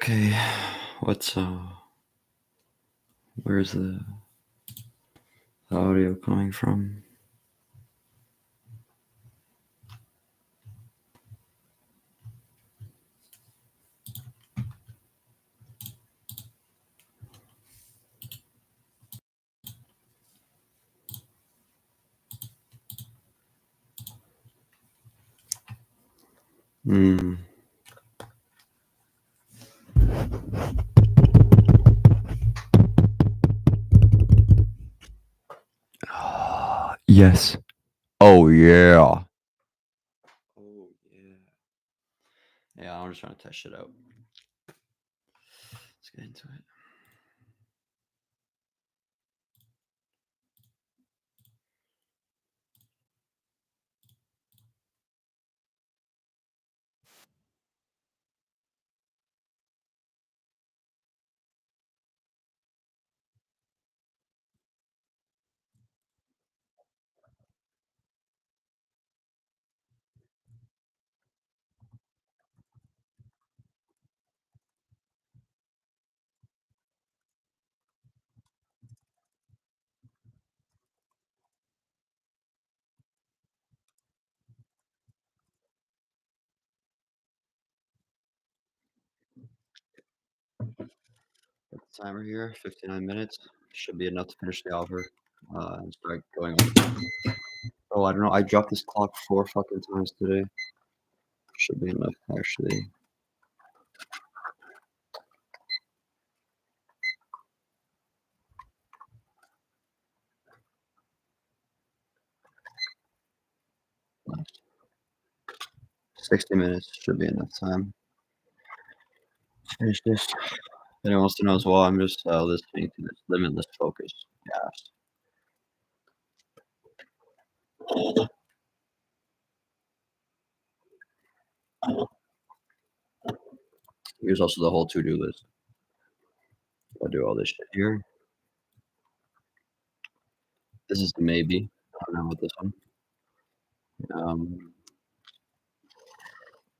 Okay, what's where's the audio coming from? Hmm. Yes. Oh yeah. Oh yeah. Yeah, I'm just trying to test shit out. Let's get into it. Got the timer here, 59 minutes. Should be enough to finish the offer. And start going on. Oh, I don't know. I dropped this clock 4 fucking times today. Should be enough, actually. Nice. 60 minutes should be enough time to finish this. If anyone wants to know as well, I'm just listening to this Limitless Focus cast. Here's also the whole to-do list. I'll do all this shit here. This is the maybe. I don't know about this one.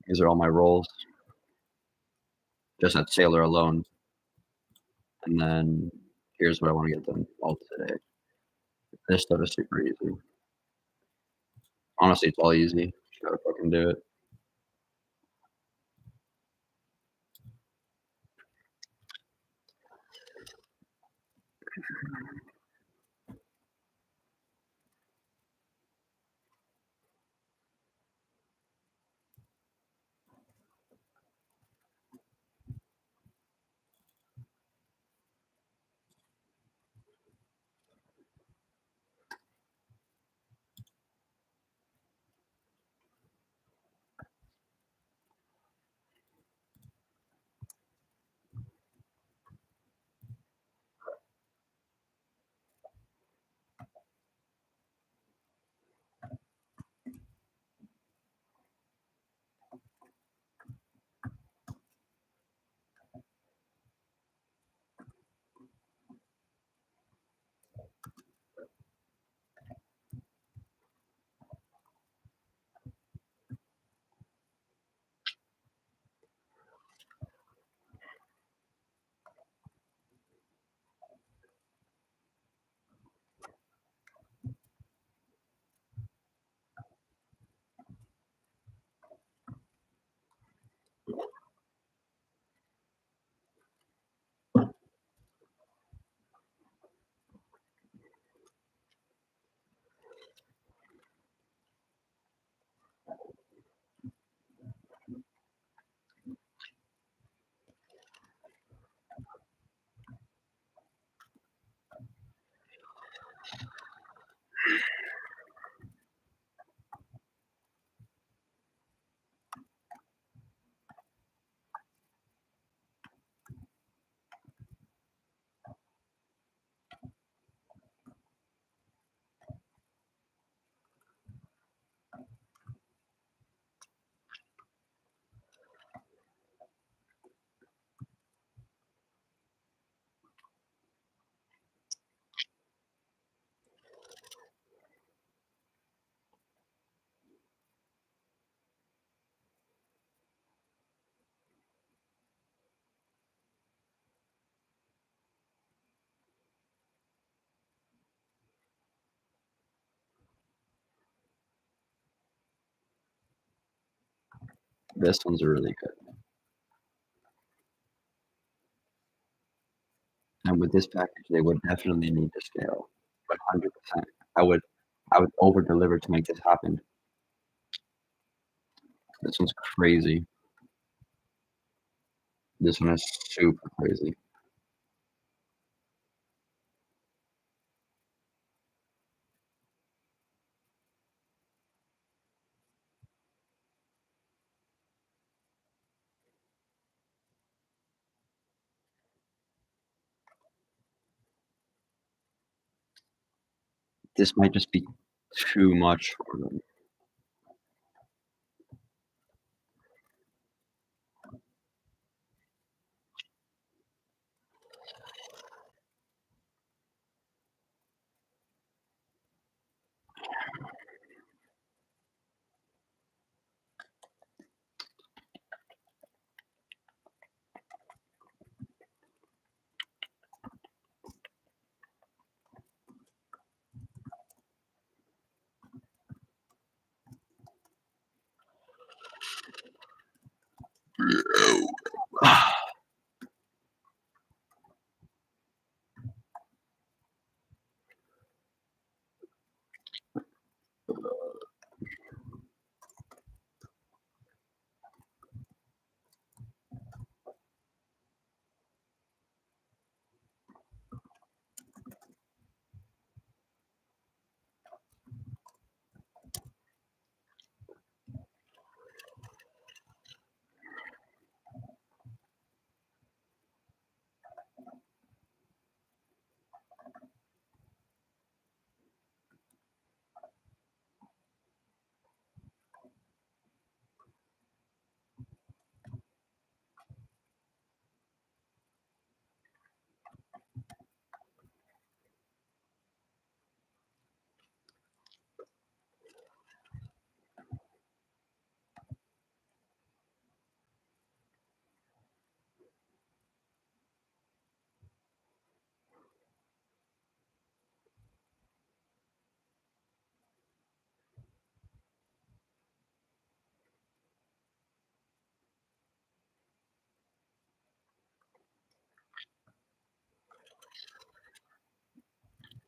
These are all my roles, just at Sailor alone. And then here's what I want to get done all today. This stuff is super easy. Honestly, it's all easy. Just gotta fucking do it. This one's really good. And with this package, they would definitely need to scale. 100%. I would I would over deliver to make this happen. This one's crazy. This one is super crazy. This might just be too much for them.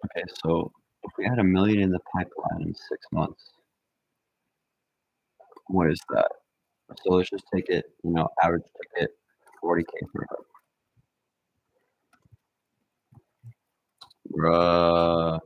Okay, so if we had 1,000,000 in the pipeline in 6 months, what is that? So let's just take it, average ticket, 40K for it. Bruh.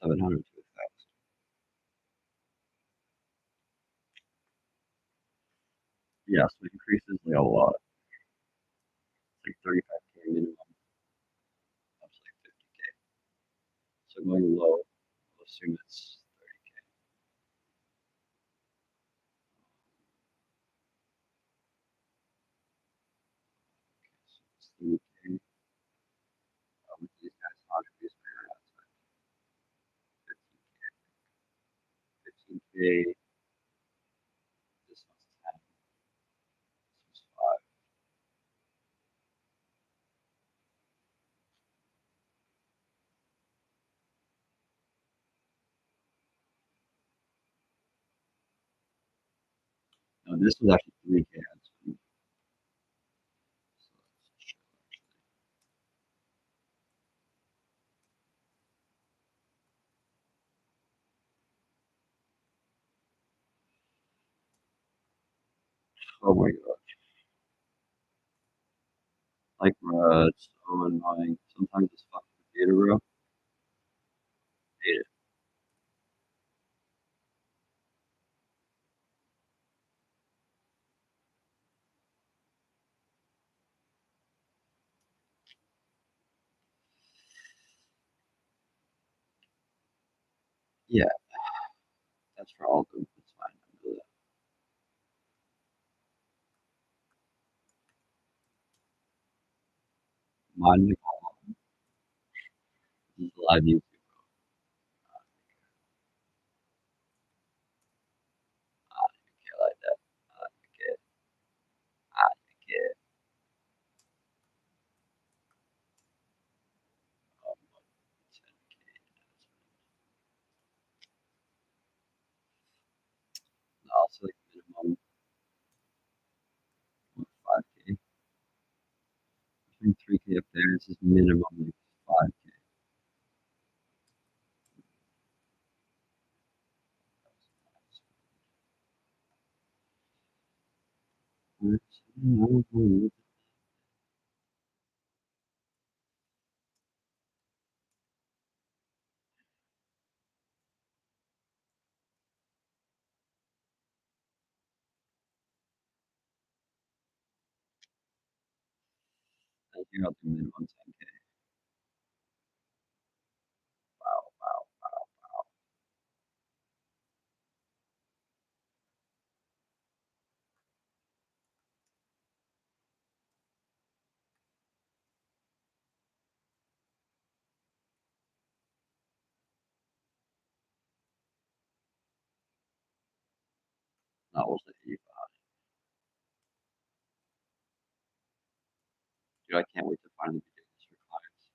$700 too fast. Yeah, so it increases like a lot. It's like 35K minimum, up to like 50K. So going low, we'll assume it's 30K. So it's 30K. With these guys, 100 is better outside 15K. This one's 10. This one's 5. No, this was actually 3K ad spend. So that's chill, actually. Oh my god. Like, bruh, it's so annoying. Sometimes this fucking computer, bro. Hate it. Yeah, that's for all of them. It's fine. I know that. Mine, this is live YouTube. Okay, like that. Okay, okay. Um, 10K. Also, like minimum 5K. Between 3K up there, this is minimum like 5K. I think I'll do minimum 10K. Wow, wow, wow. That was the 85. Dude, I can't wait to finally be doing this for clients.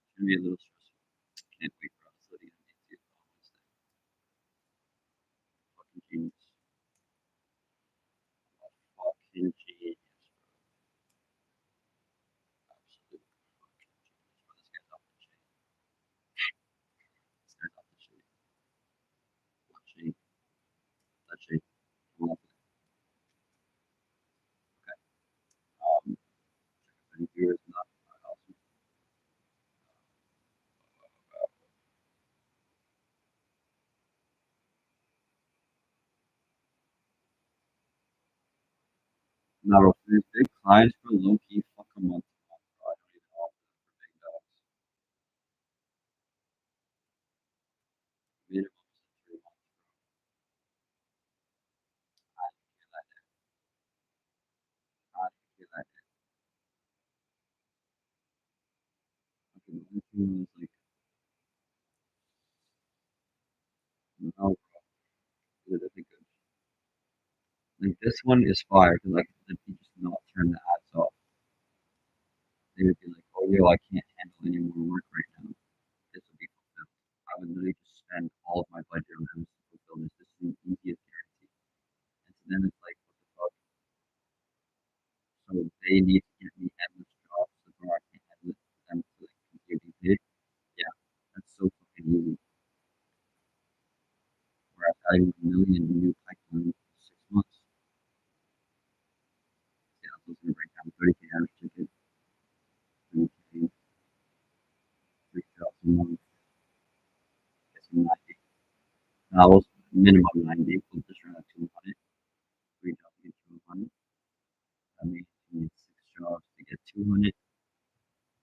It's gonna be a little stressful. Can't wait for us to get into Wednesday. Fucking genius. Fucking genius. Absolute fucking genius. Bro, this guy's off the chain. This guy's off the chain. What chain? That chain. I'm off it. Okay. Um, any viewers not awesome. Now, bro, for these big clients, bro, low key, fuck a month. Bro. I don't even know for big dogs. Minimum is 3 months. I didn't feel that. I didn't feel that. Fucking the only thing was like, no, dude, I think like this one is fire because like if you just not turn the ads off, they would be like, oh yo, I can't handle any more work right now. This would be fulfilled. I would literally just spend all of my budget on Amazon fulfillment. This is the easiest guarantee. And so then it's like, what the fuck? So they need to give me endless jobs, so bro, I can't handle it for them to like continue to be paid. Yeah, that's so fucking easy. Whereas adding 1 million new pipeline in 6 months, yeah, I was gonna break down 30K average ticket, 20K, 3 jobs a month, get some 90. I was minimum 90, but just around 200, 3 jobs to get 200. That means you need 6 jobs to get 200,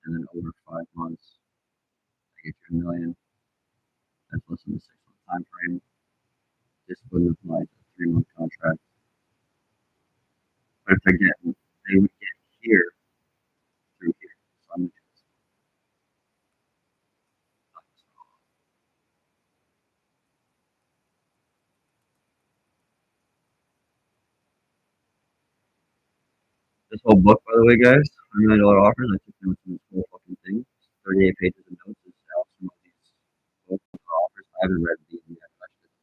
and then over 5 months, I get you 1 million. That's less than a 6 month time frame. This wouldn't apply to a 3 month contract. But if I get, they would get here through here. So I'm gonna do this whole book, by the way, guys. $1 million offers. I took notes on this whole fucking thing. 38 pages of notes. It's out some of these books offers. I haven't read these yet. I should.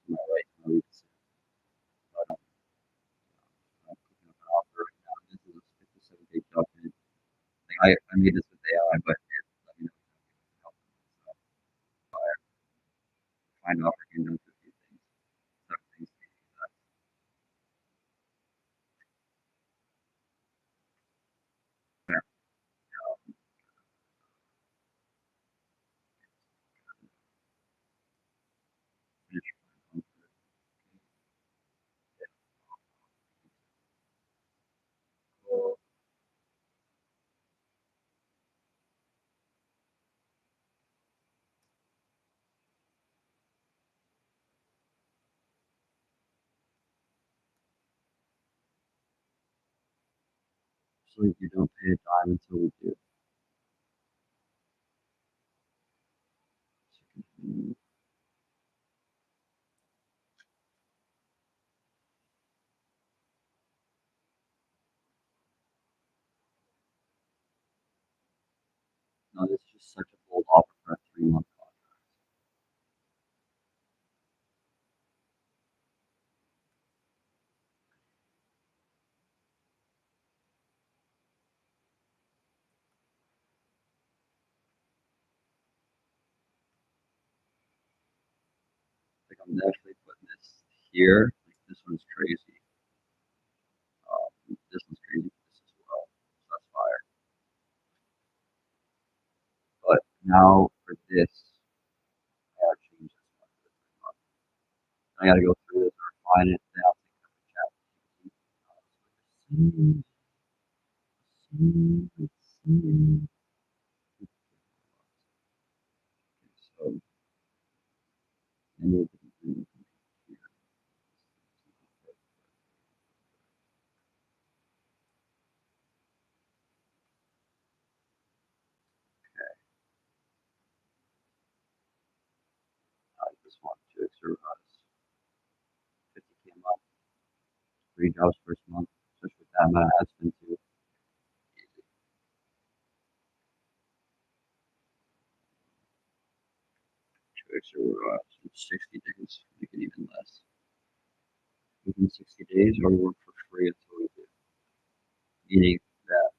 Am I right? I'll read this. But I'm cooking up an offer right now. This is a 57 page document. Like I made this with AI, but it let me know if it help. So I find offer came down to a few things. Seven things. Yeah. Finish. Actually, you don't pay a dime until we do. Mm, no, this is just such a bold offer for a 3 month contract. Like, I'm definitely putting this here. Like, this one's crazy. This one's crazy for this as well. So that's fire. But now for this, I gotta change this one for the 3 month. I gotta go through this, refine it, then I'll take it up with ChatGPT. Let's see. So, I need to do here. I just want to exercise 50K a month, 3 jobs first month, especially with that amount of ad spend too. Easy. 2 exercise in 60 days, make it even less. Within 60 days, or work for free until we do. Meaning that,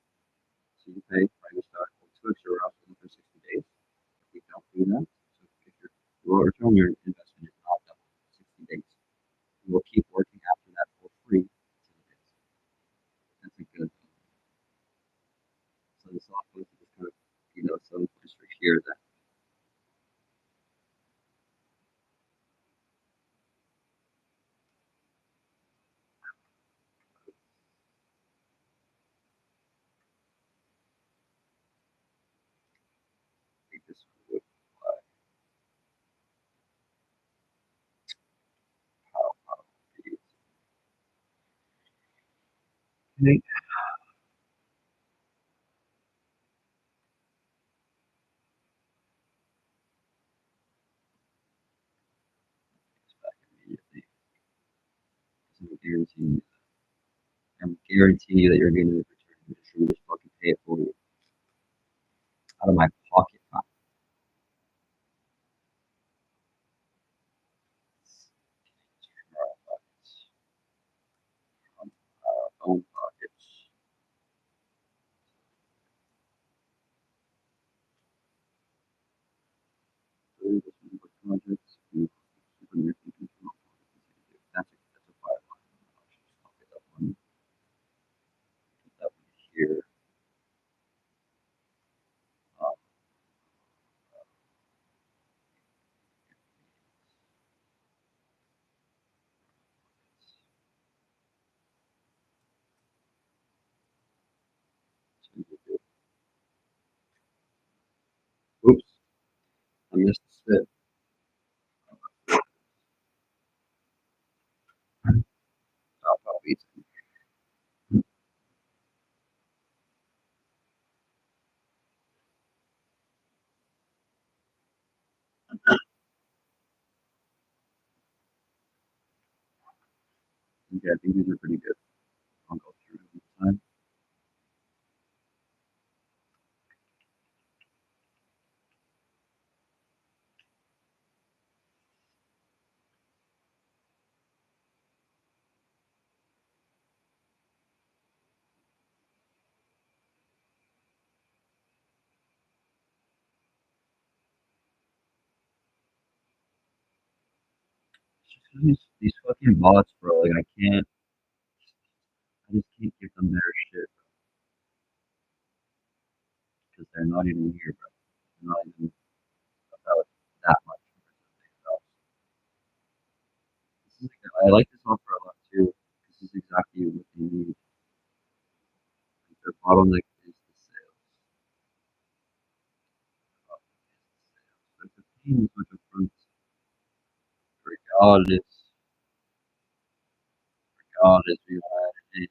so you pay private stock for 2 exercise within 60 days. If we don't do that, so if your return on your investment is not double in 60 days, you will keep working after that for free until it is. That's a good. So the software is just kind of, some place for here that I think this one would apply. How be okay. It's back immediately. I'm guaranteeing I'm guaranteeing you that you're getting the return on investment. Just fucking pay it for you out of my pocket. From our pockets. From our own pockets. So this one for projects. That's a fire line. I'll just copy that one. Put that one here. Um, Oops, I missed the step. I'll probably okay, I think these are pretty good. I'll go through them this time. These fucking bots, bro. Like I just can't give them their shit because they're not even here, bro. They're not even about that much. I like this offer a lot too. This is exactly what they need. Like, their bottleneck is the sales. But the pain is much upfront, regardless, regardless, we had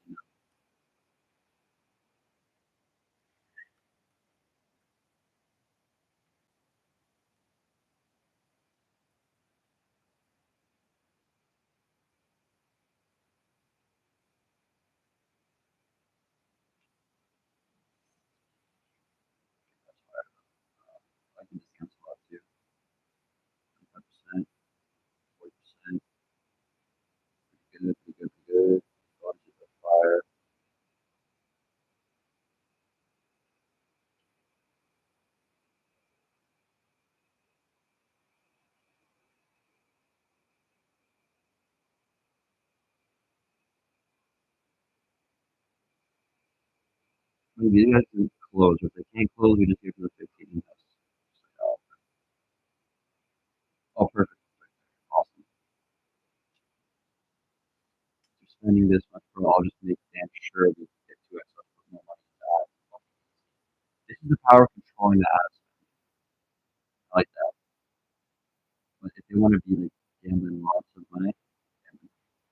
Maybe you guys can close. If they can't close, we just give them the 15 tests. Oh, perfect. Awesome. If you're spending this much, bro, I'll just make damn sure we get to it. So I put more money into that. This is the power of controlling the ad spend. I like that. But if they want to be like gambling lots of money, and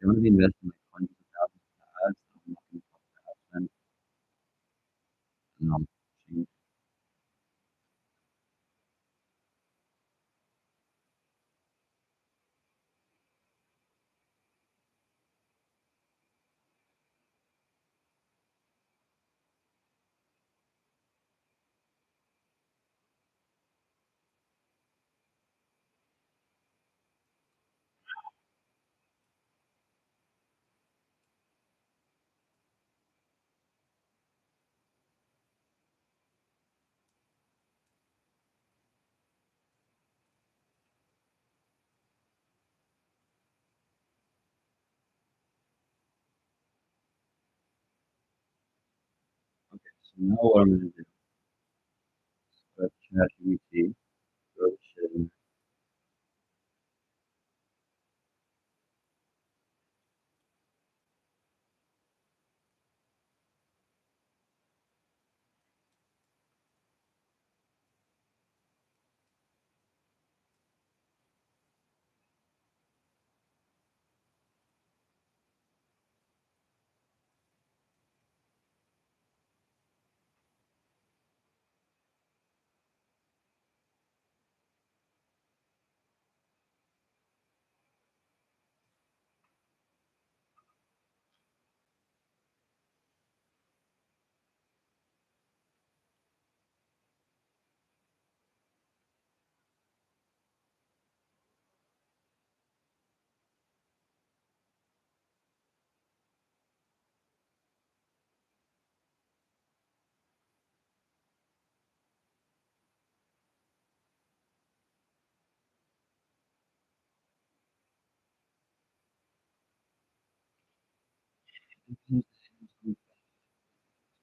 they want to be investing like hundreds of thousands in ads, I'm not going to talk about ad spend. And change. Okay, so now what I'm going to do is go to ChatGPT, go to shit in.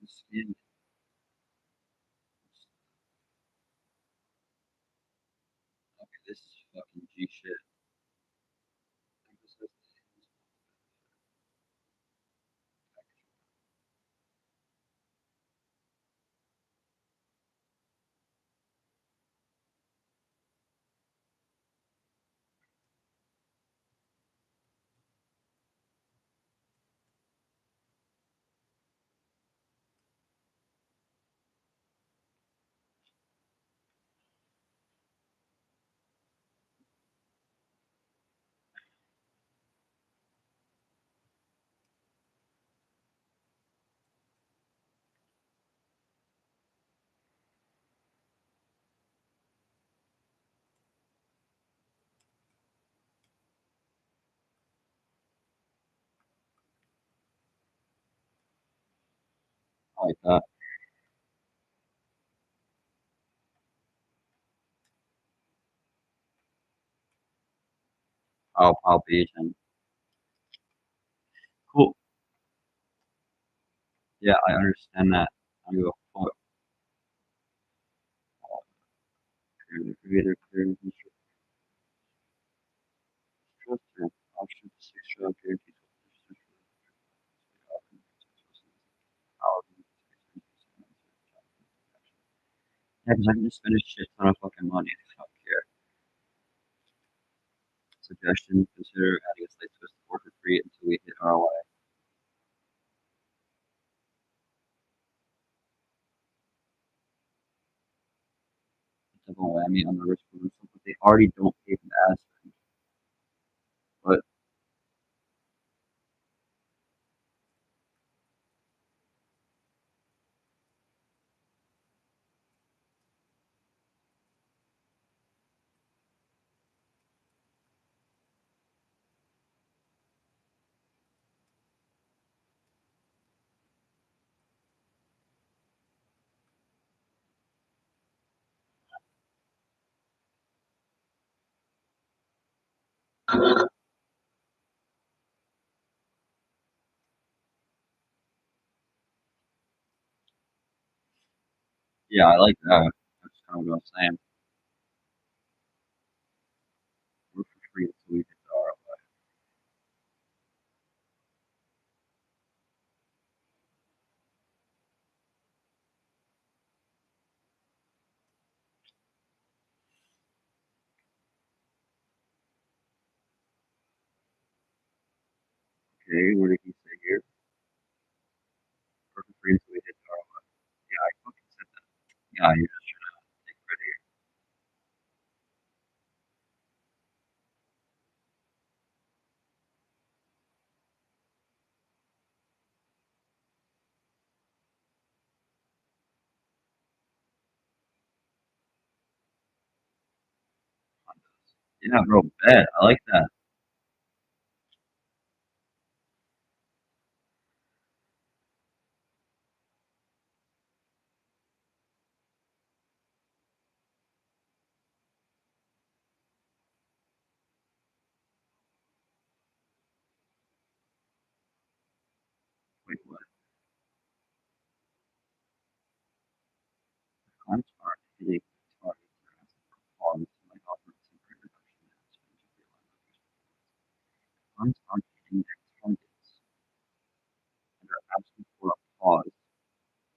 Skin. Okay, this is fucking G shit. I like that. I'll be and cool. Yeah, I understand that. I go fuck creator, structure, option, six row, guaranteed. Yeah, because I can just spend a shit ton of fucking money. I don't care. Suggestion: consider adding a slight twist to work for free until we hit ROI. Double whammy on the risk reversal, but they already don't pay for the ad spend. But Yeah, I like that. That's kind of what I was saying. Work for free until we get to ROI. Okay, what did he say here? Work for free until we hit ROI. Yeah, I fucking said that. Yeah, you're just trying to take credit. Yeah, bro, bet. I like that. Wait, what? Clients aren't hitting targets or asking for performance and like offering temporary reduction in ad spend to realign with user performance. Clients aren't hitting their targets and are asking for a pause.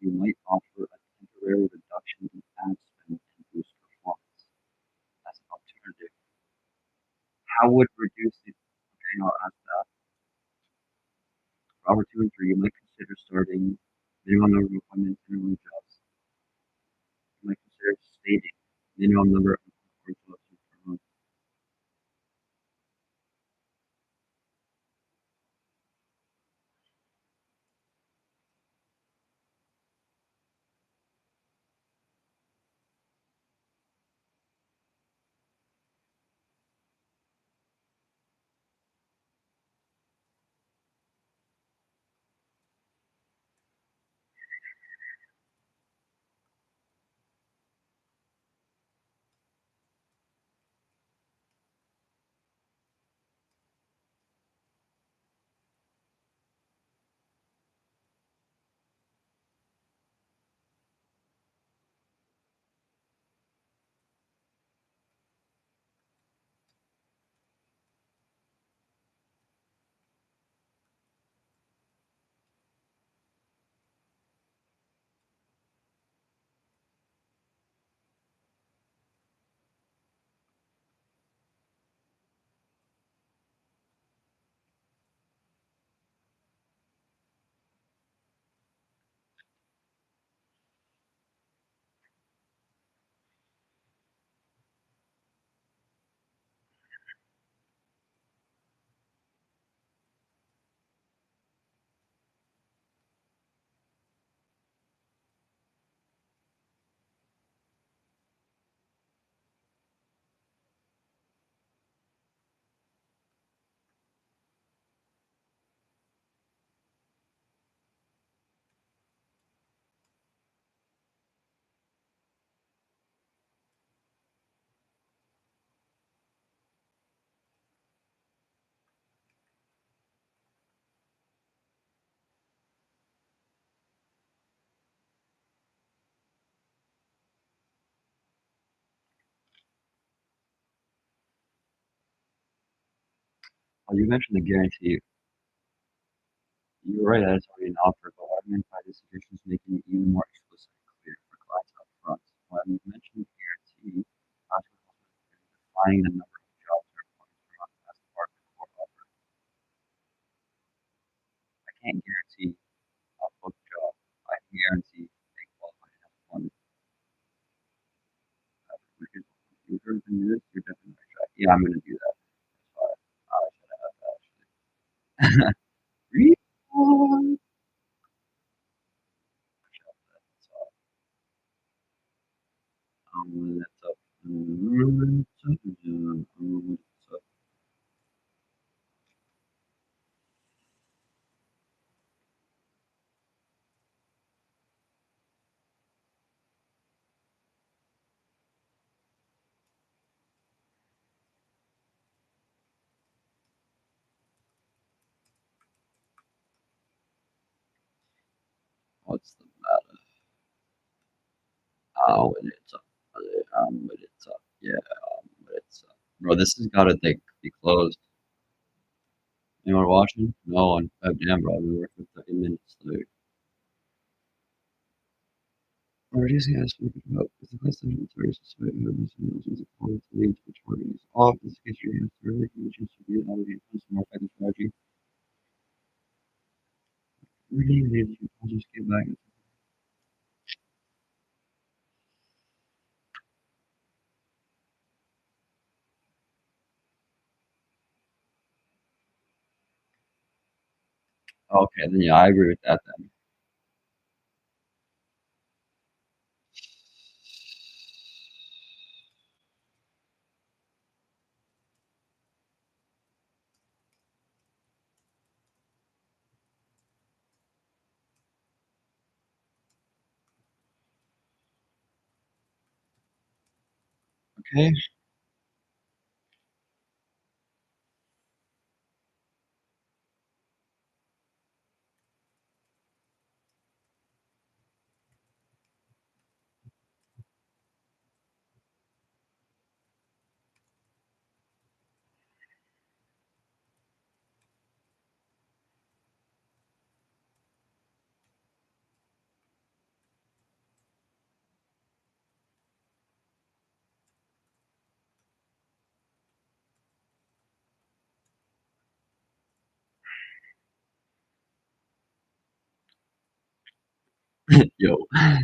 You might offer a temporary reduction in ad spend and boost performance. As an alternative, how would reducing okay, I'll ask that. Robert 2 and 3, you might consider starting minimum number of appointments, minimum jobs. You might consider stating minimum number of jobs per month. Well, you mentioned the guarantee. You're right that it's already an offer, but what I meant by this addition is making it even more explicit and clear for clients up front. When you mentioned guarantee, I was also defining the number of jobs or appointments per month as part of the core offer. I can't guarantee a booked job. I can guarantee a qualified enough appointment. Which is, if you're going to do this, you're definitely on the right track. Yeah, I'm going to do that. That's why I should have that actually. Refund. That's up. What's the matter? When it's up. When it's up. Yeah, when it's up. Bro, this has gotta be closed. Anyone watching? No one. Oh damn, bro, I've been working for 30 minutes, dude. Reducing as we could hope. Is the PlayStation services so it moves and moves according to leads which target is off. This case you have to really conditions to be able to get more effective strategy. Really needs to just get back. Okay, then yeah, I agree with that then. Okay. Yo. I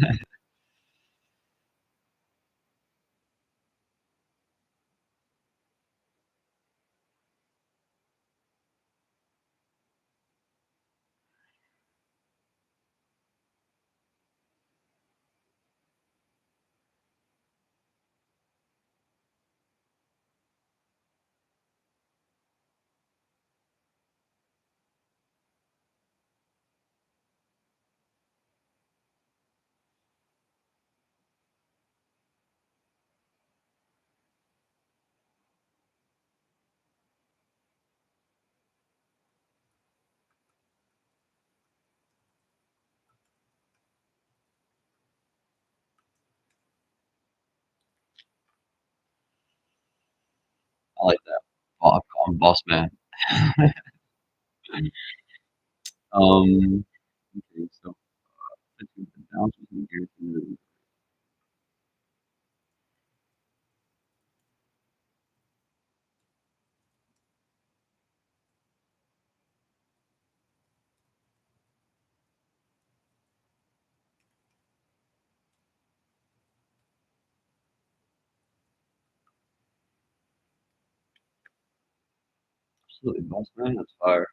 like that. Oh, I'm boss man. Okay, so switching the bounces and gears and moves. Absolutely, boss man. That's fire.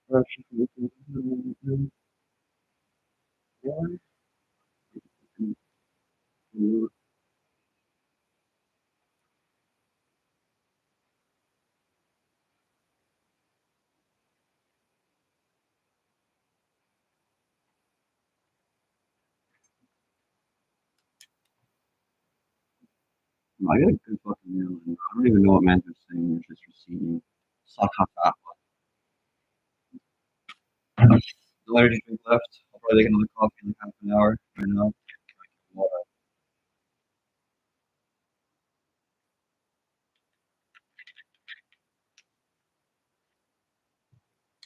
Back to No, I got a good fucking meal, and I don't even know what Mandarin's saying. It's just receiving. Suck how fat. No energy drink left. I'll probably take another coffee in like half an hour right now. Water.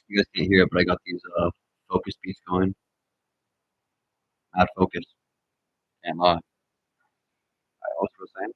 You guys can't hear it, but I got these focus beats going. Mad focus. Can't lie. I also was saying.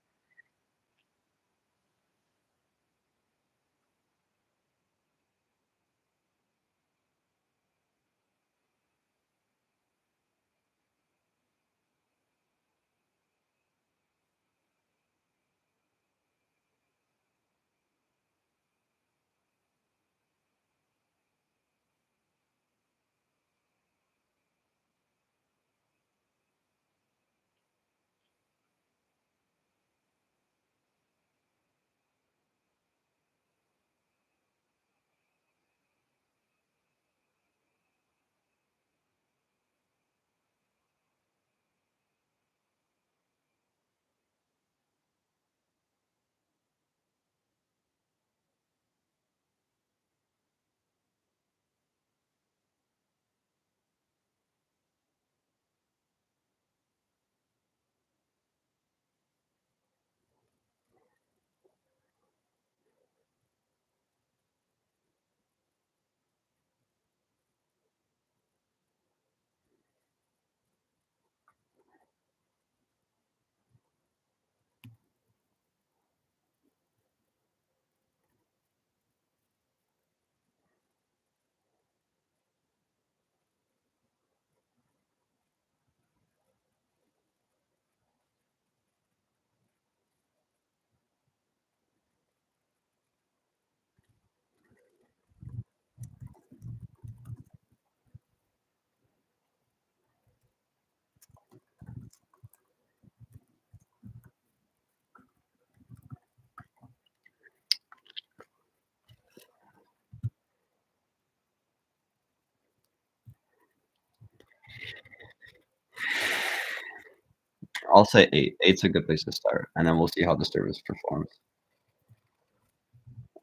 I'll say 8. 8's a good place to start, and then we'll see how the service performs.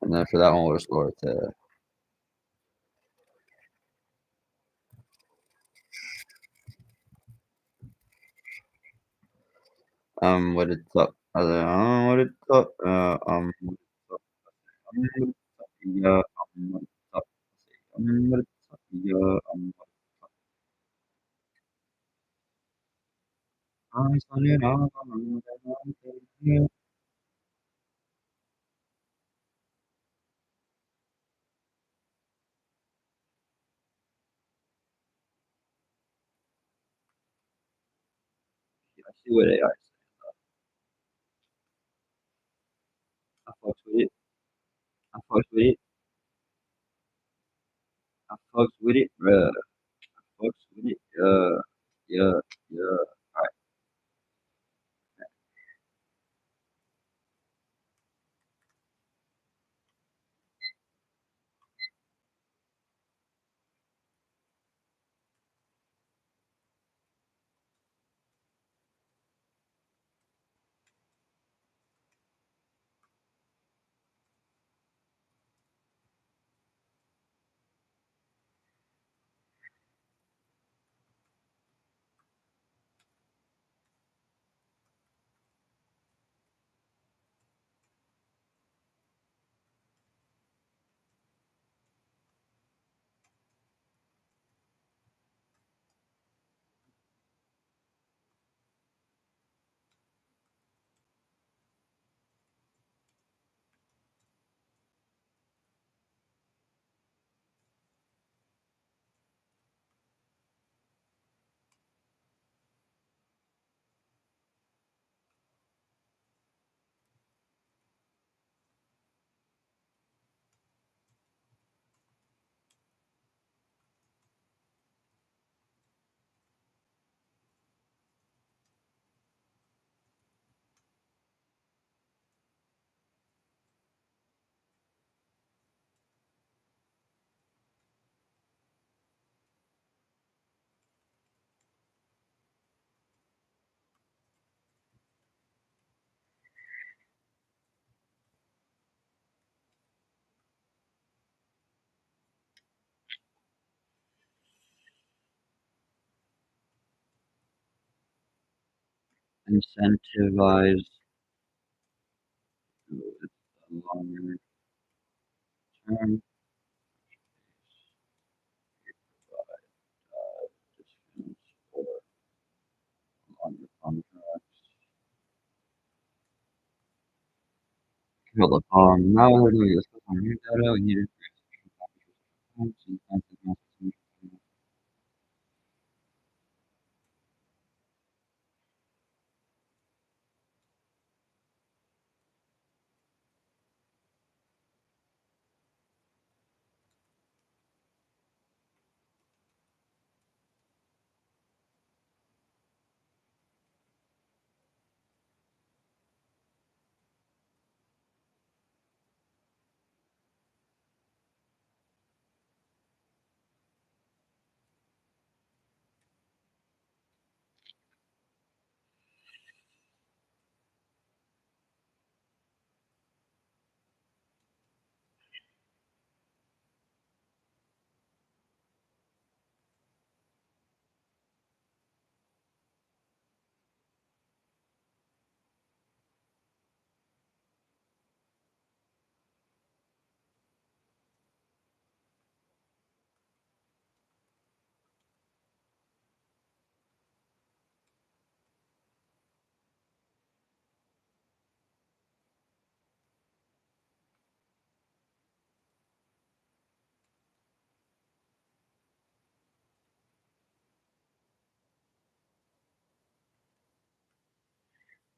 And then for that one, we'll just lower it to what it's up. What it's up. What it's up. What it's up. Yeah. What it's up. What it's up. Yeah. I started off on the I see what AI. I fucks with it. I fucks with it. I fucks with it, bruh. I fucks with it. Yeah. Yeah. Yeah. Alright. incentivize with a longer term discounts for longer contracts. Hold up. Now we're doing this on new data. We need to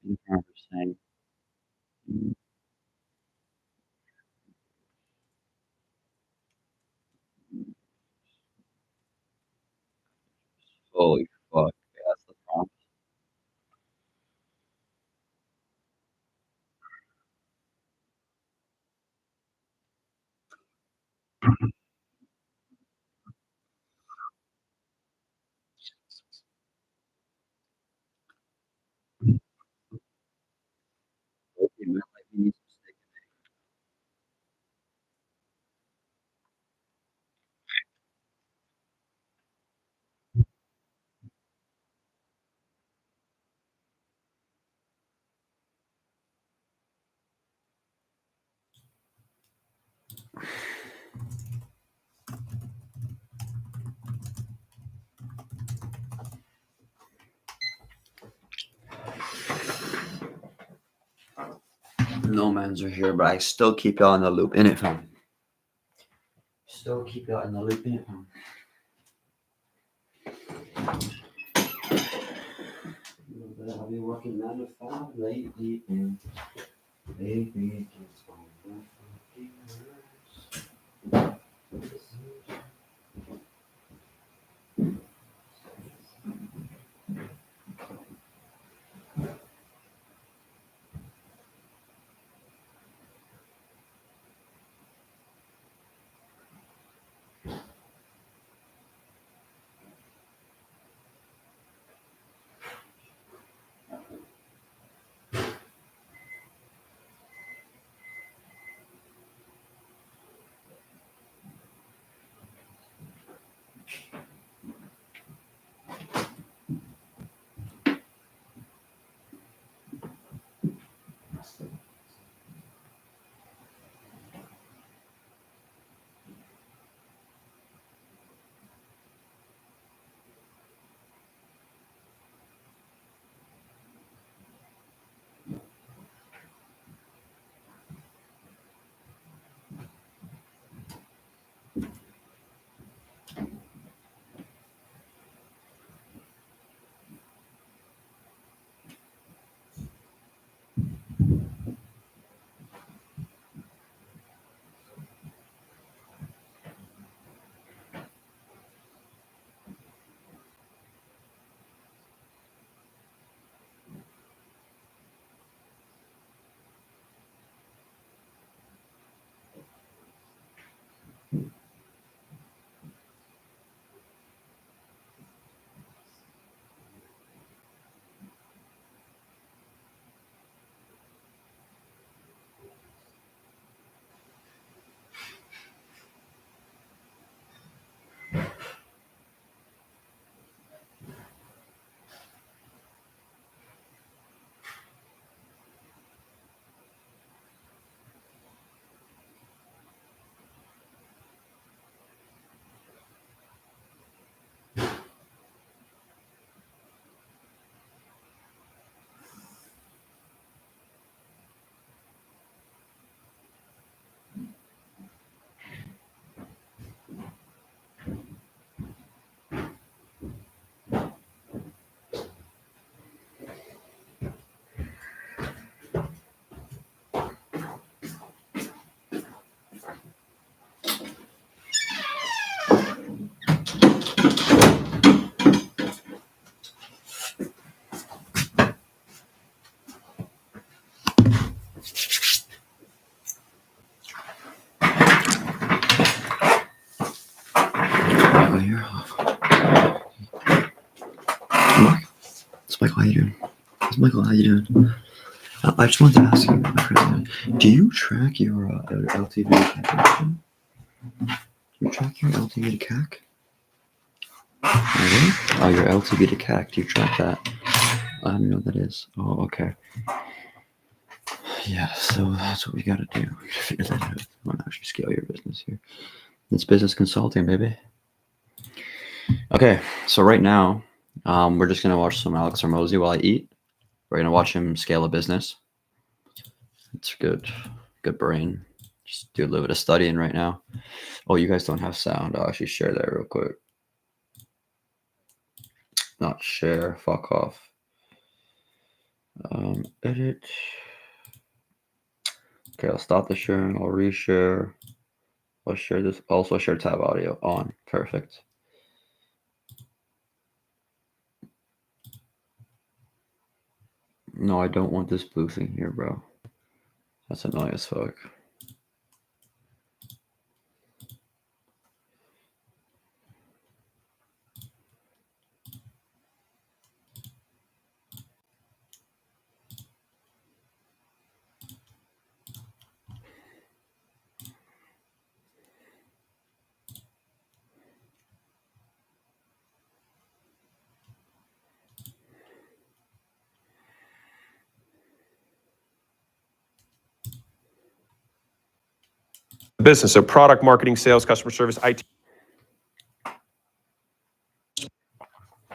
be saying, holy fuck, yeah, that's the prompt. Okay, man, like, we need some steak. No mans are here, but I still keep y'all in the loop, innit, fam? Still keep y'all in the loop, innit, fam? I've been working 9 to 5 lately, and lately it's on my fucking nerves. How you doing? It's Michael. How you doing? I just wanted to ask you, do you track your LTV to CAC? Do you track your LTV to CAC? Oh, your LTV to CAC. Do you track that? I don't know what that is. Oh, okay. Yeah, so that's what we gotta do. We gotta figure that out. I want to actually scale your business here. It's business consulting, baby. Okay, so right now, we're just gonna watch some Alex Hormozi while I eat. We're gonna watch him scale a business. It's good brain. Just do a little bit of studying right now. Oh, you guys don't have sound. I'll actually share that real quick. Not share. Fuck off. Edit. Okay, I'll stop the sharing. I'll reshare. I'll share this. Also share tab audio on. Perfect. No, I don't want this blue thing here, bro. That's annoying as fuck. Business, so product, marketing, sales, customer service, IT,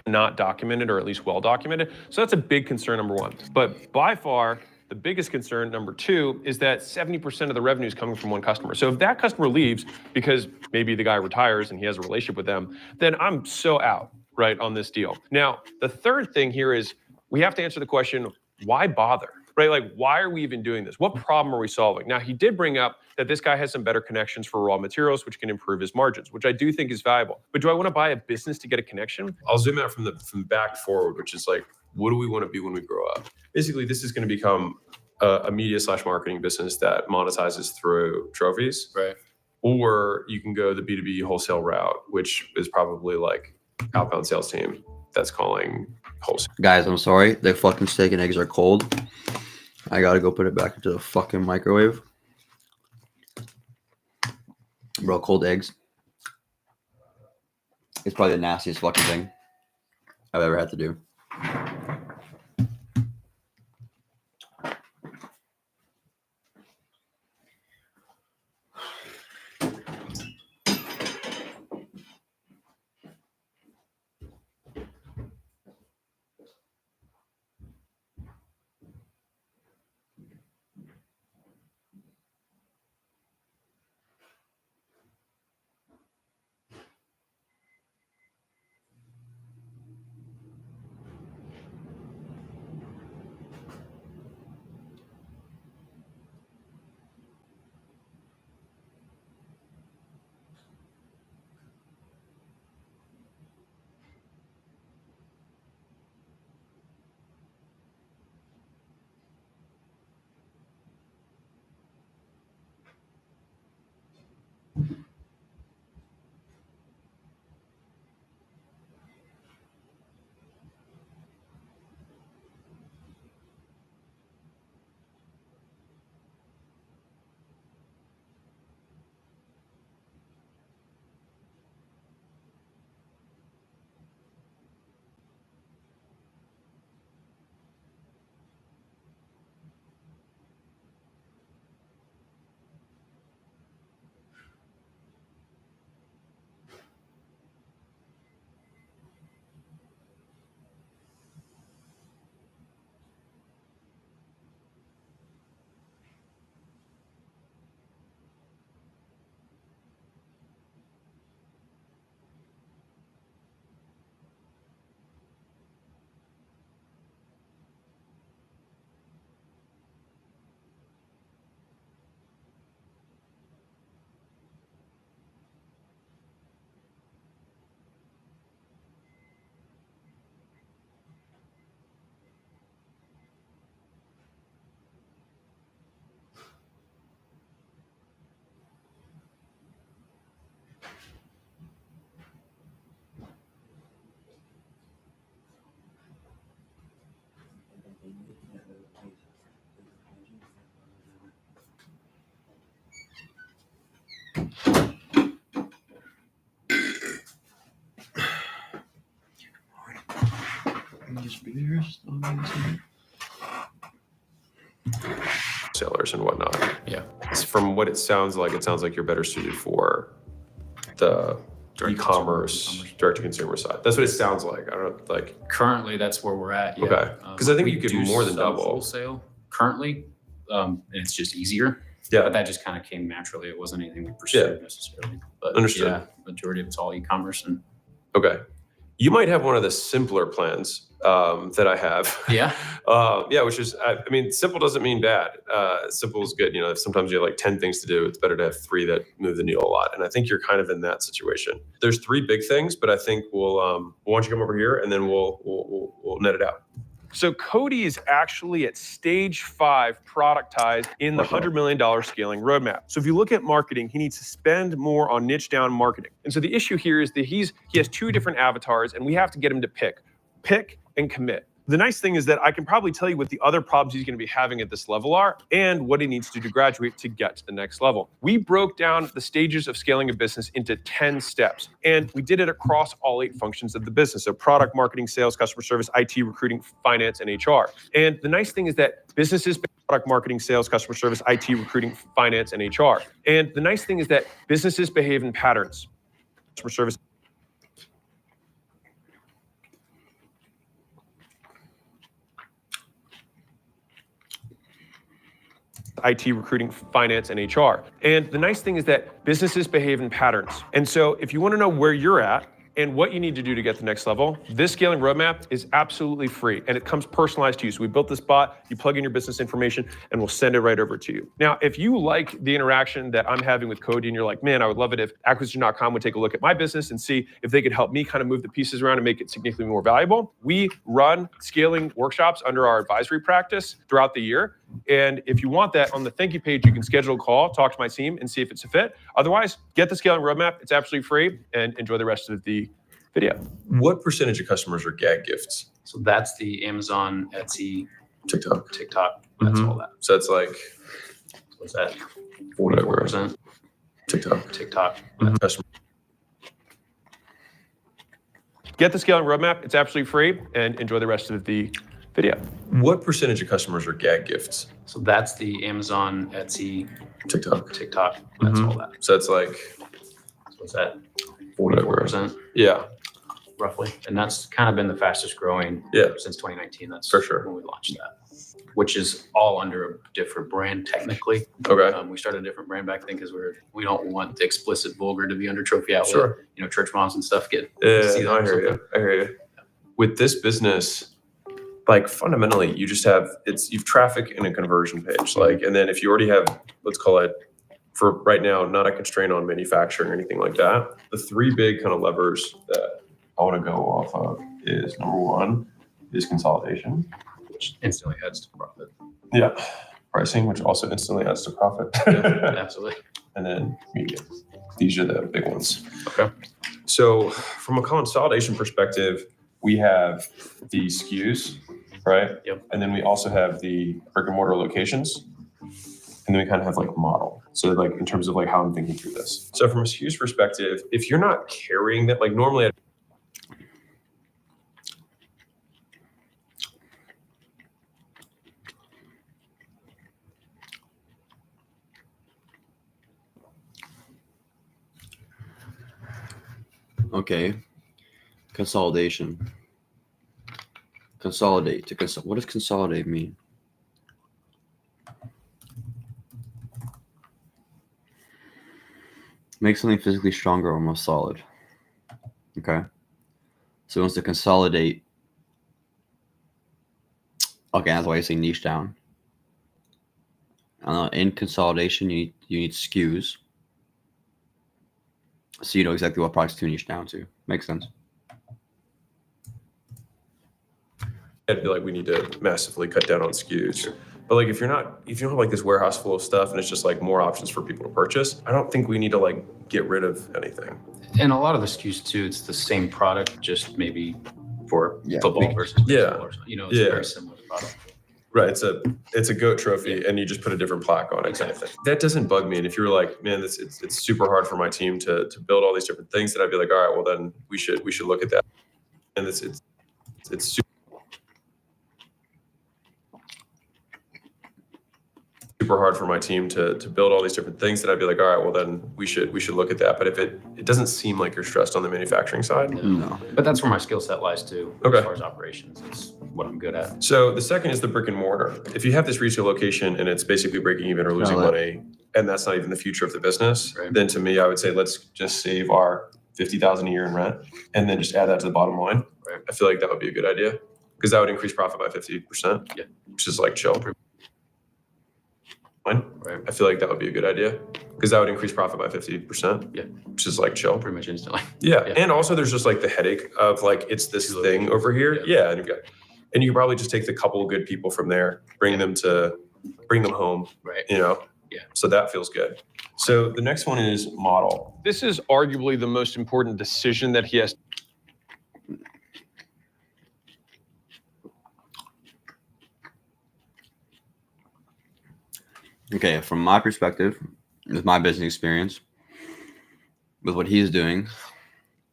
not documented or at least well documented. So that's a big concern, number one. But by far, the biggest concern, number two, is that 70% of the revenue is coming from one customer. So if that customer leaves because maybe the guy retires and he has a relationship with them, then I'm so out, right, on this deal. Now, the third thing here is we have to answer the question, why bother? Right? Like, why are we even doing this? What problem are we solving? Now, he did bring up that this guy has some better connections for raw materials, which can improve his margins, which I do think is valuable. But do I want to buy a business to get a connection? I'll zoom out from the back forward, which is like, what do we want to be when we grow up? Basically, this is going to become a media/marketing business that monetizes through trophies. Right. Or you can go the B2B wholesale route, which is probably like outbound sales team that's calling wholesale. Guys, I'm sorry. The fucking steak and eggs are cold. I gotta go put it back into the fucking microwave. Bro, cold eggs. It's probably the nastiest fucking thing I've ever had to do. these beers. Sellers and whatnot. Yeah. From what it sounds like you're better suited for the e-commerce, direct-to-consumer side. That's what it sounds like. I don't know, like. Currently, that's where we're at. Yeah. Okay. Because I think we you could do more than sell double. wholesale currently. And it's just easier. Yeah. But that just kind of came naturally. It wasn't anything we pursued necessarily. But Understood. yeah, majority of it's all e-commerce and Okay. You might have one of the simpler plans that I have. yeah. Yeah, which is, I mean, simple doesn't mean bad. Simple is good. You know, if sometimes you have like 10 things to do, it's better to have 3 that move the needle a lot. And I think you're kind of in that situation. There's 3 big things, but I think we'll why don't you come over here and then we'll net it out. So Cody is actually at stage 5 productized in the $100 million scaling roadmap. So if you look at marketing, he needs to spend more on niche down marketing. And so the issue here is that he has 2 different avatars and we have to get him to pick and commit. The nice thing is that I can probably tell you what the other problems he's going to be having at this level are and what he needs to do to graduate to get to the next level. We broke down the stages of scaling a business into 10 steps, and we did it across all 8 functions of the business. So product, marketing, sales, customer service, IT, recruiting, finance, and HR. And the nice thing is that businesses, product, marketing, sales, customer service, IT, recruiting, finance, and HR. And the nice thing is that businesses behave in patterns. Customer service. IT, recruiting, finance, and HR. And the nice thing is that businesses behave in patterns. And so if you want to know where you're at and what you need to do to get to the next level, this scaling roadmap is absolutely free and it comes personalized to you. So we built this bot, you plug in your business information and we'll send it right over to you. Now, if you like the interaction that I'm having with Cody and you're like, man, I would love it if acquisition.com would take a look at my business and see if they could help me kind of move the pieces around and make it significantly more valuable. We run scaling workshops under our advisory practice throughout the year. And if you want that, on the thank you page, you can schedule a call, talk to my team, and see if it's a fit. Otherwise, get the scaling roadmap. It's absolutely free, and enjoy the rest of the video. What percentage of customers are gag gifts? So that's the Amazon, Etsy, TikTok. That's all that. So it's like, What's that? whatever. 44%. TikTok. Customer. Get the scaling roadmap. It's absolutely free, and enjoy the rest of the video. What percentage of customers are gag gifts? So that's the Amazon, Etsy, TikTok. That's all that. So it's like, What's that? whatever. 44%. Yeah, Roughly. And that's kind of been the fastest growing since 2019. That's For sure. when we launched that, which is all under a different brand technically. okay. We started a different brand back then because we don't want the explicit vulgar to be under Trophy Outlet. Sure. You know, church moms and stuff get I see that or hear you. With this business, like fundamentally, you just have you've traffic and a conversion page. Like, and then if you already have, let's call it, for right now, not a constraint on manufacturing or anything like that. The 3 big kind of levers that I want to go off of is number 1 is consolidation. which instantly adds to profit. Yeah. Pricing, which also instantly adds to profit. Absolutely. And then media. These are the big ones. Okay. So from a consolidation perspective, we have the SKUs, right? Yep. And then we also have the brick and mortar locations. And then we kind of have like model. So like in terms of like how I'm thinking through this. So from a SKUs perspective, if you're not carrying that, like normally Okay. Consolidation. Consolidate. What does consolidate mean? Make something physically stronger or more solid. Okay. So it wants to consolidate. Okay, that's why you say niche down. In consolidation, you need SKUs. So you know exactly what products to niche down to. Makes sense. I feel like we need to massively cut down on SKUs. But like if you don't have like this warehouse full of stuff and it's just like more options for people to purchase, I don't think we need to like get rid of anything. And a lot of the SKUs too, it's the same product, just maybe for Yeah. football versus Yeah. baseball or something. You know, it's a very similar product. Right. It's a GOAT trophy and you just put a different plaque on it kind of thing. That doesn't bug me. And if you were like, man, it's super hard for my team to build all these different things, then I'd be like, all right, well then we should look at that. And it's super super hard for my team to build all these different things, then I'd be like, all right, well then we should look at that. But if it doesn't seem like you're stressed on the manufacturing side. No. But that's where my skill set lies too, Okay. as far as operations. It's what I'm good at. So the second is the brick and mortar. If you have this retail location and it's basically breaking even or losing Sell it. money, and that's not even the future of the business, Right. then to me, I would say let's just save our $50,000 a year in rent and then just add that to the bottom line. Right. I feel like that would be a good idea because that would increase profit by 50%. Yeah. Which is like chill. Right. I feel like that would be a good idea because that would increase profit by 50%. Yeah. Which is like chill. Pretty much instantly. Yeah. Yeah. And also there's just like the headache of like, it's this Two thing over here. Yeah. Yeah. And you can probably just take the couple of good people from there, bring them home, Right. you know? Yeah. So that feels good. So the next one is model. This is arguably the most important decision that he has. Okay, from my perspective, with my business experience, with what he's doing,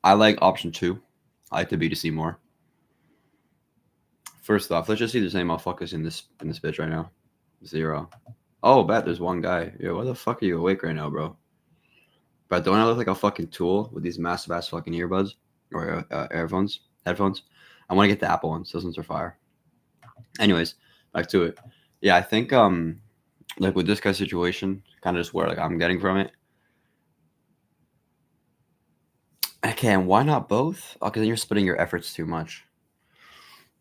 I like option 2. I like the B2C more. First off, let's just see there's any motherfuckers in this bitch right now. 0. Oh, bet there's one guy. Yo, why the fuck are you awake right now, bro? But don't I look like a fucking tool with these massive ass fucking earbuds or headphones? I want to get the Apple ones. Those ones are fire. Anyways, back to it. Yeah, I think like with this guy's situation, kind of just where like I'm getting from it. Okay, and why not both? Oh, because then you're splitting your efforts too much.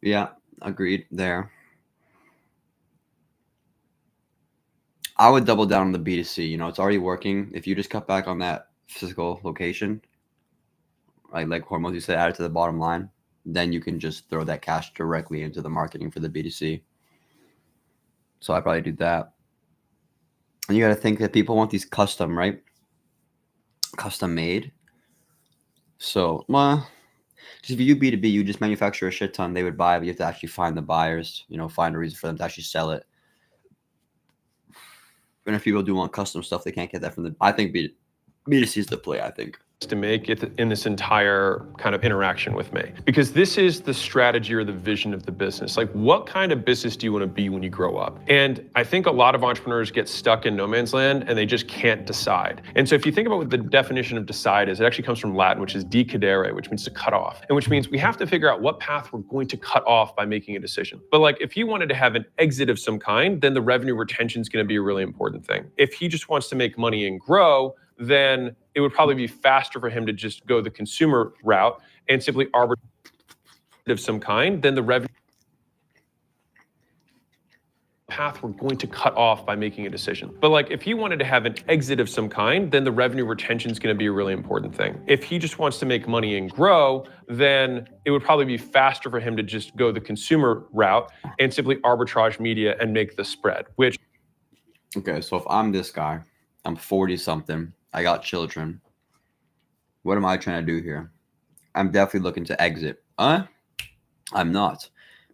Yeah, agreed there. I would double down on the B2C. You know, it's already working. If you just cut back on that physical location, like Hormones, you said, add it to the bottom line, then you can just throw that cash directly into the marketing for the B2C. So I'd probably do that. And you got to think that people want these custom, right? Custom made. So, well, because if you do B2B, you just manufacture a shit ton, they would buy, but you have to actually find the buyers, you know, find a reason for them to actually sell it. And if people do want custom stuff, they can't get that from the. I think B2C is the play, I think. To make it in this entire kind of interaction with me, because this is the strategy or the vision of the business. Like, what kind of business do you want to be when you grow up? And I think a lot of entrepreneurs get stuck in no man's land and they just can't decide. And so if you think about what the definition of decide is, it actually comes from Latin, which is decadere, which means to cut off, and which means we have to figure out what path we're going to cut off by making a decision. But like, if he wanted to have an exit of some kind, then the revenue retention is going to be a really important thing. If he just wants to make money and grow, then it would probably be faster for him to just go the consumer route and simply arbitrage of some kind, then the revenue path we're going to cut off by making a decision. But like, if he wanted to have an exit of some kind, then the revenue retention is going to be a really important thing. If he just wants to make money and grow, then it would probably be faster for him to just go the consumer route and simply arbitrage media and make the spread, which. Okay, so if I'm this guy, I'm 40 something, I got children. What am I trying to do here? I'm definitely looking to exit. I'm not,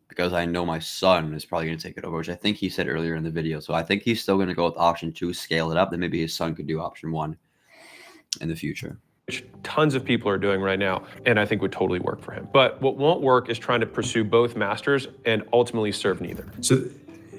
because I know my son is probably going to take it over, which I think he said earlier in the video. So I think he's still going to go with option 2, scale it up. Then maybe his son could do option 1 in the future. Which tons of people are doing right now, and I think would totally work for him. But what won't work is trying to pursue both masters and ultimately serve neither. So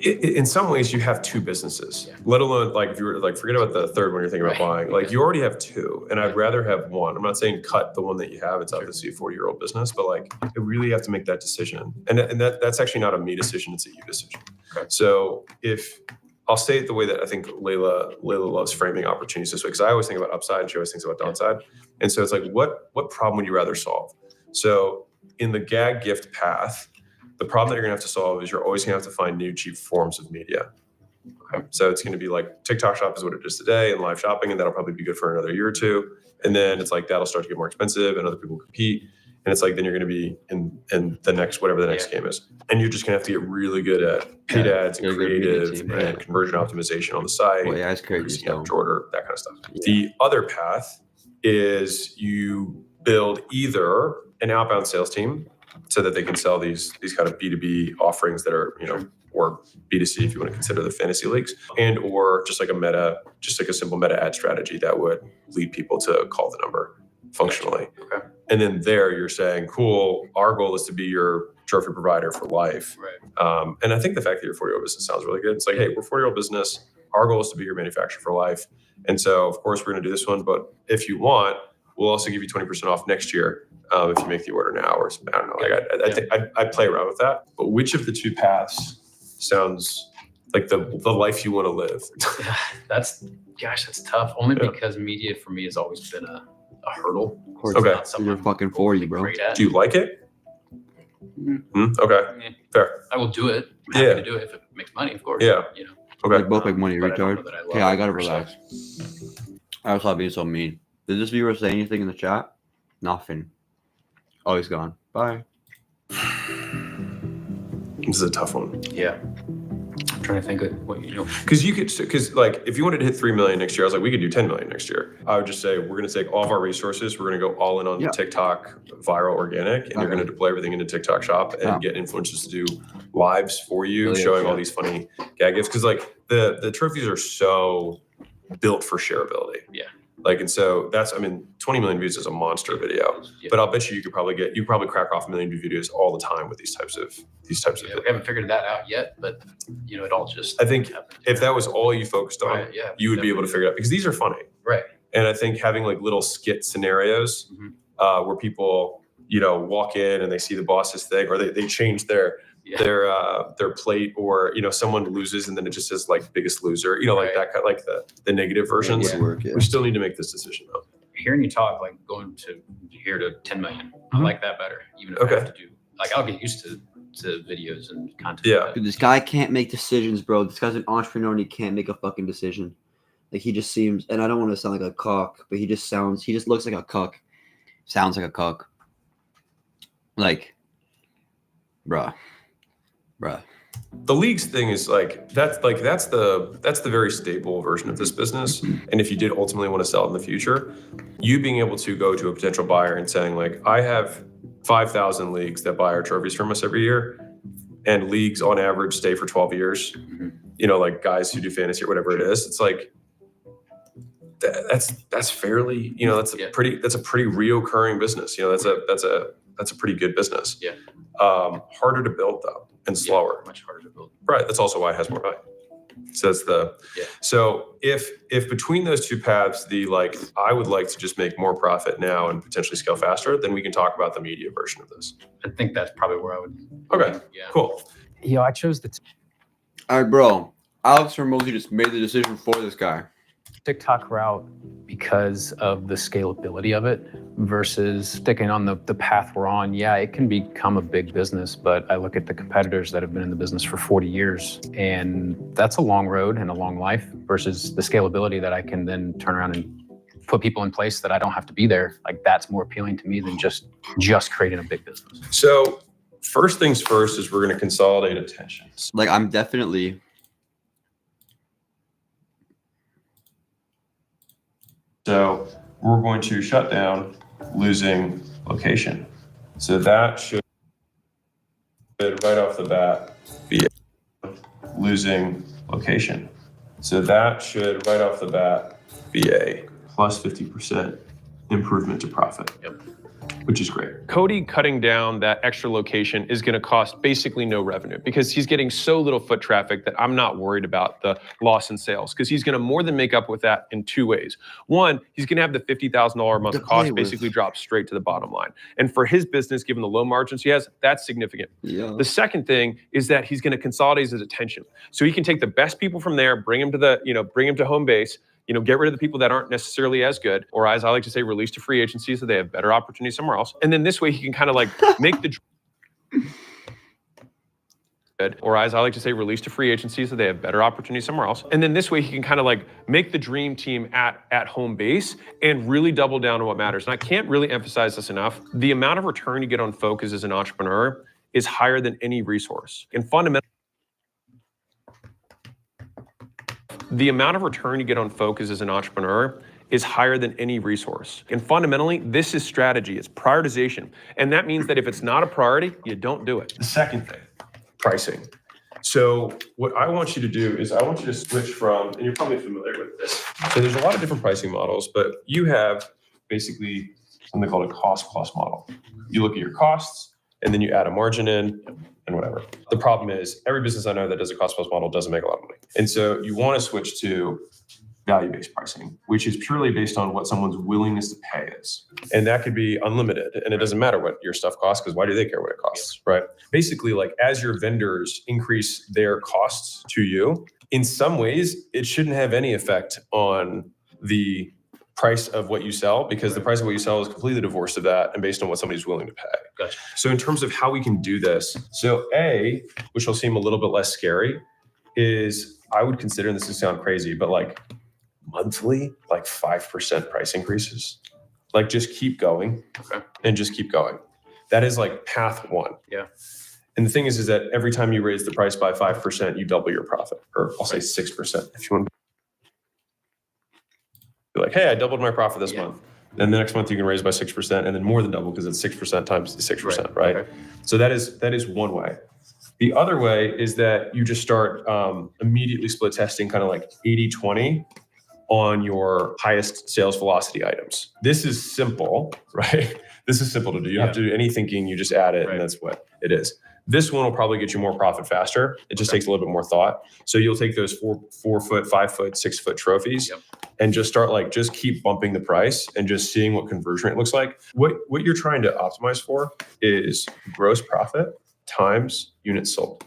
in some ways you have 2 businesses, let alone like if you were like, forget about the third one you're thinking about buying, like you already have 2 and I'd rather have 1. I'm not saying cut the one that you have. It's obviously a 40-year-old business, but like you really have to make that decision. And that's actually not a me decision. It's a you decision. Okay. So if I'll say it the way that I think Layla loves framing opportunities this way, because I always think about upside and she always thinks about downside. And so it's like, what problem would you rather solve? So in the gag gift path, the problem that you're gonna have to solve is you're always gonna have to find new cheap forms of media. Okay. So it's gonna be like TikTok Shop is what it is today and live shopping, and that'll probably be good for another year or 2. And then it's like that'll start to get more expensive and other people compete. And it's like then you're gonna be in the next, whatever the next game is. And you're just gonna have to get really good at paid ads and you're a good media creative team, and right. conversion optimization on the site. Well, yeah, it's crazy Increasing still. average order, that kind of stuff. Yeah. The other path is you build either an outbound sales team so that they can sell these kind of B2B offerings that are, you know, or B2C if you want to consider the fantasy leagues, and or just like a simple meta ad strategy that would lead people to call the number functionally. Okay. And then there you're saying, cool, our goal is to be your trophy provider for life. Right. And I think the fact that you're a 40-year-old business sounds really good. It's like, hey, we're a 40-year-old business. our goal is to be your manufacturer for life. And so, of course, we're going to do this one. But if you want, we'll also give you 20% off next year if you make the order now. Or I don't know. Like I think I'd play around with that. But which of the two paths sounds like the life you want to live? That's tough. Only Yeah. because media for me has always been a hurdle. Of course, It's Okay. not something you're I'm fucking 40, bro. great at. Do you like it? Okay, Yeah. fair. I will do it. I'm happy Yeah. to do it if it makes money, of course. Yeah. You know. We Okay. both make money, But I don't know retard. that I love Okay, I it gotta per se. relax. I was not being so mean. Did this viewer say anything in the chat? Nothing. Oh, he's gone. Bye. This is a tough one. Yeah. I'm trying to think of what Because like if you wanted to hit 3 million next year, I was like, we could do 10 million next year. I would just say we're going to take all of our resources. We're going to go all in on Yeah. TikTok, viral, organic, and you're Okay. going to deploy everything into TikTok Shop and Yeah. get influencers to do lives for you, Really, showing yeah. all these funny gag gifts. Because like the trophies are so built for shareability. Yeah. Like, and so 20 million views is a monster video, Yeah. but I'll bet you could probably crack off 1 million view videos all the time with these types of Yeah, we haven't figured that out yet, but it all just I think happened. if that was all you focused on, Right, yeah, you would be able to figure it out because these are funny. Right. And I think having like little skit scenarios Mhm. where people, walk in and they see the boss's thing, or they change their Yeah. their plate, or someone loses and then it just says like biggest loser, like Right. that kind, like the negative versions. Yeah. Work, yeah. We still need to make this decision though. Hearing you talk, like going to here to 10 million, I Mhm. like that better. Even if I Okay. have to do, like, I'll get used to videos and content. Yeah. like Dude, that. this guy can't make decisions, bro. This guy's an entrepreneur and he can't make a fucking decision. Like he just seems, and I don't want to sound like a cock, but he just looks like a cuck. Sounds like a cuck. Like, bruh. The leagues thing is that's the very stable version of this business. And if you did ultimately want to sell it in the future, you being able to go to a potential buyer and saying like, I have 5,000 leagues that buy our trophies from us every year, and leagues on average stay for 12 years. Mhm. Like guys who do fantasy or whatever it is. It's like that's fairly, that's a Yeah. pretty reoccurring business. That's a pretty good business. Yeah. Harder to build though, and slower. Much harder to build. Right. That's also why it has more value. So that's Yeah. so if between those two paths, I would like to just make more profit now and potentially scale faster, then we can talk about the media version of this. I think that's probably where I would. Okay. Yeah. Cool. I chose the All right, bro. Alex Hormozi just made the decision for this guy. TikTok route because of the scalability of it versus sticking on the path we're on. Yeah, it can become a big business, but I look at the competitors that have been in the business for 40 years, and that's a long road and a long life versus the scalability that I can then turn around and put people in place that I don't have to be there. Like that's more appealing to me than just creating a big business. So first things first is we're going to consolidate attentions. Like I'm definitely So we're going to shut down losing location. So that should right off the bat be losing location. So that should right off the bat be a plus 50% improvement to profit. Yep. Which is great. Cody cutting down that extra location is going to cost basically no revenue because he's getting so little foot traffic that I'm not worried about the loss in sales because he's going to more than make up with that in two ways. One, he's going to have the $50,000 a month To cost play with. basically drop straight to the bottom line. And for his business, given the low margins he has, that's significant. yeah. The second thing is that he's going to consolidate his attention. So he can take the best people from there, bring them to home base, get rid of the people that aren't necessarily as good, or as I like to say, release to free agency so they have better opportunities somewhere else. And then this way he can kind of like make the or as I like to say, release to free agency so they have better opportunities somewhere else. And then this way he can kind of like make the dream team at home base and really double down on what matters. And I can't really emphasize this enough. The amount of return you get on focus as an entrepreneur is higher than any resource. And fundamentally, the amount of return you get on focus as an entrepreneur is higher than any resource. And fundamentally, this is strategy, it's prioritization. And that means that if it's not a priority, you don't do it. The second thing, pricing. So what I want you to do is I want you to switch from, and you're probably familiar with this. So there's a lot of different pricing models, but you have basically something called a cost plus model. You look at your costs, and then you add a margin in and whatever. The problem is every business I know that does a cost plus model doesn't make a lot of money. And so you want to switch to value-based pricing, which is purely based on what someone's willingness to pay is. And that could be unlimited. And it doesn't matter what your stuff costs, because why do they care what it costs, right? Basically, like as your vendors increase their costs to you, in some ways, it shouldn't have any effect on the price of what you sell, because the price of what you sell is completely divorced of that and based on what somebody's willing to pay. Gotcha. So in terms of how we can do this, so A, which will seem a little bit less scary, is I would consider, and this will sound crazy, but like monthly, like 5% price increases. Like just keep going and just keep going. That is like path one. Yeah. And the thing is that every time you raise the price by 5%, you double your profit, or I'll say 6% if you want to be like, hey, I doubled my profit this month. Then the next month you can raise by 6% and then more than double because it's 6% times 6%, right? Okay. So that is one way. The other way is that you just start immediately split testing kind of like 80-20 on your highest sales velocity items. This is simple, right? This is simple to do. You don't have to do any thinking, you just add it and that's what it is. This one will probably get you more profit faster. It just takes a little bit more thought. So you'll take those 4 foot, 5 foot, 6 foot trophies and just start like, just keep bumping the price and just seeing what conversion rate looks like. What you're trying to optimize for is gross profit times units sold.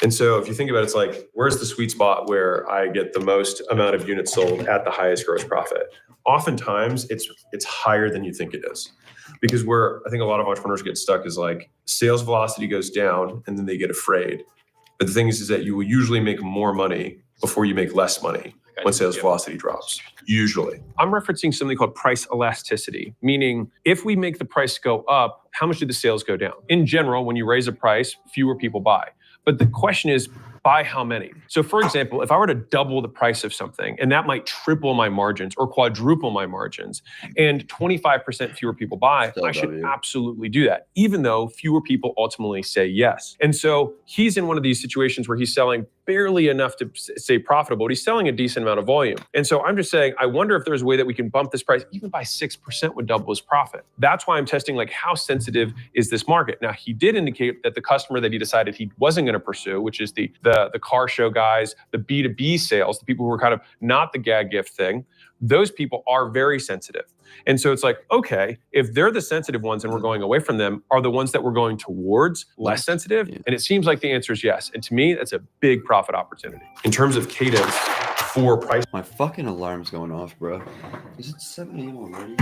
And so if you think about it, it's like, where's the sweet spot where I get the most amount of units sold at the highest gross profit? Oftentimes it's higher than you think it is. Because where I think a lot of entrepreneurs get stuck is like sales velocity goes down and then they get afraid. But the thing is that you will usually make more money before you make less money when sales velocity drops, usually. I'm referencing something called price elasticity, meaning if we make the price go up, how much do the sales go down? In general, when you raise a price, fewer people buy. But the question is, by how many? So for example, if I were to double the price of something, and that might triple my margins or quadruple my margins, and 25% fewer people buy, Still I should W. absolutely do that, even though fewer people ultimately say yes. And so he's in one of these situations where he's selling barely enough to say profitable, but he's selling a decent amount of volume. And so I'm just saying, I wonder if there's a way that we can bump this price even by 6% would double his profit. That's why I'm testing like how sensitive is this market. Now he did indicate that the customer that he decided he wasn't going to pursue, which is the car show guys, the B2B sales, the people who are kind of not the gag gift thing, those people are very sensitive. And so it's like, okay, if they're the sensitive ones and we're going away from them, are the ones that we're going towards less sensitive? Yeah. And it seems like the answer is yes. And to me, that's a big profit opportunity. In terms of cadence for price, My fucking alarm's going off, bro. Is it 7 a.m. already?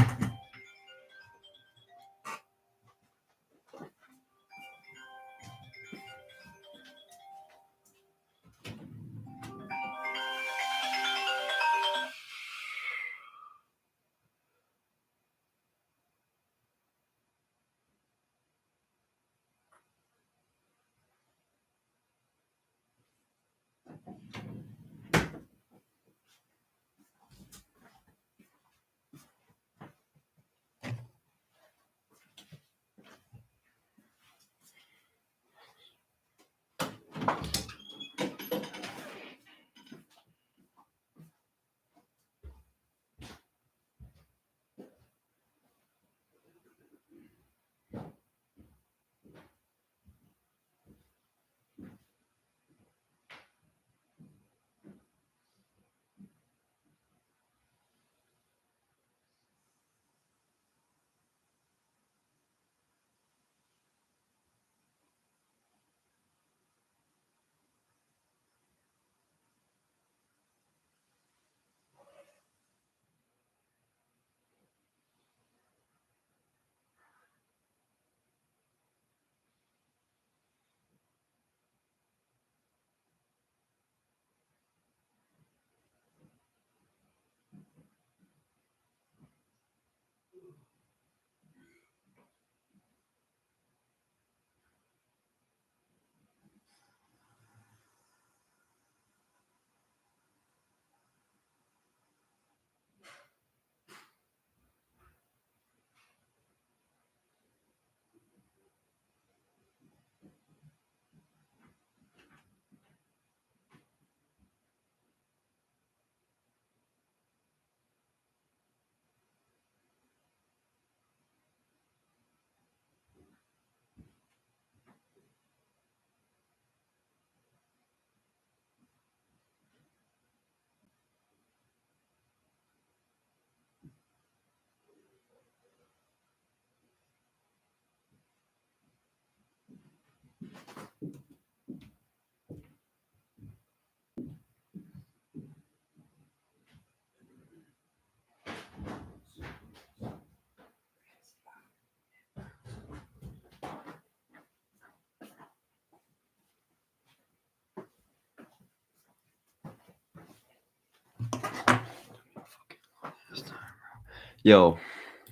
Yo,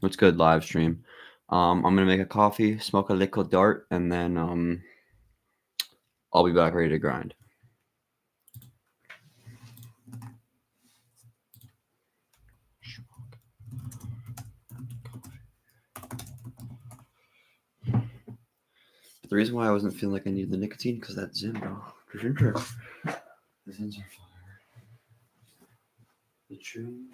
what's good, live stream? I'm gonna make a coffee, smoke a little dart, and then I'll be back ready to grind. The reason why I wasn't feeling like I needed the nicotine because that Zin, bro. The Zins are fire. The true.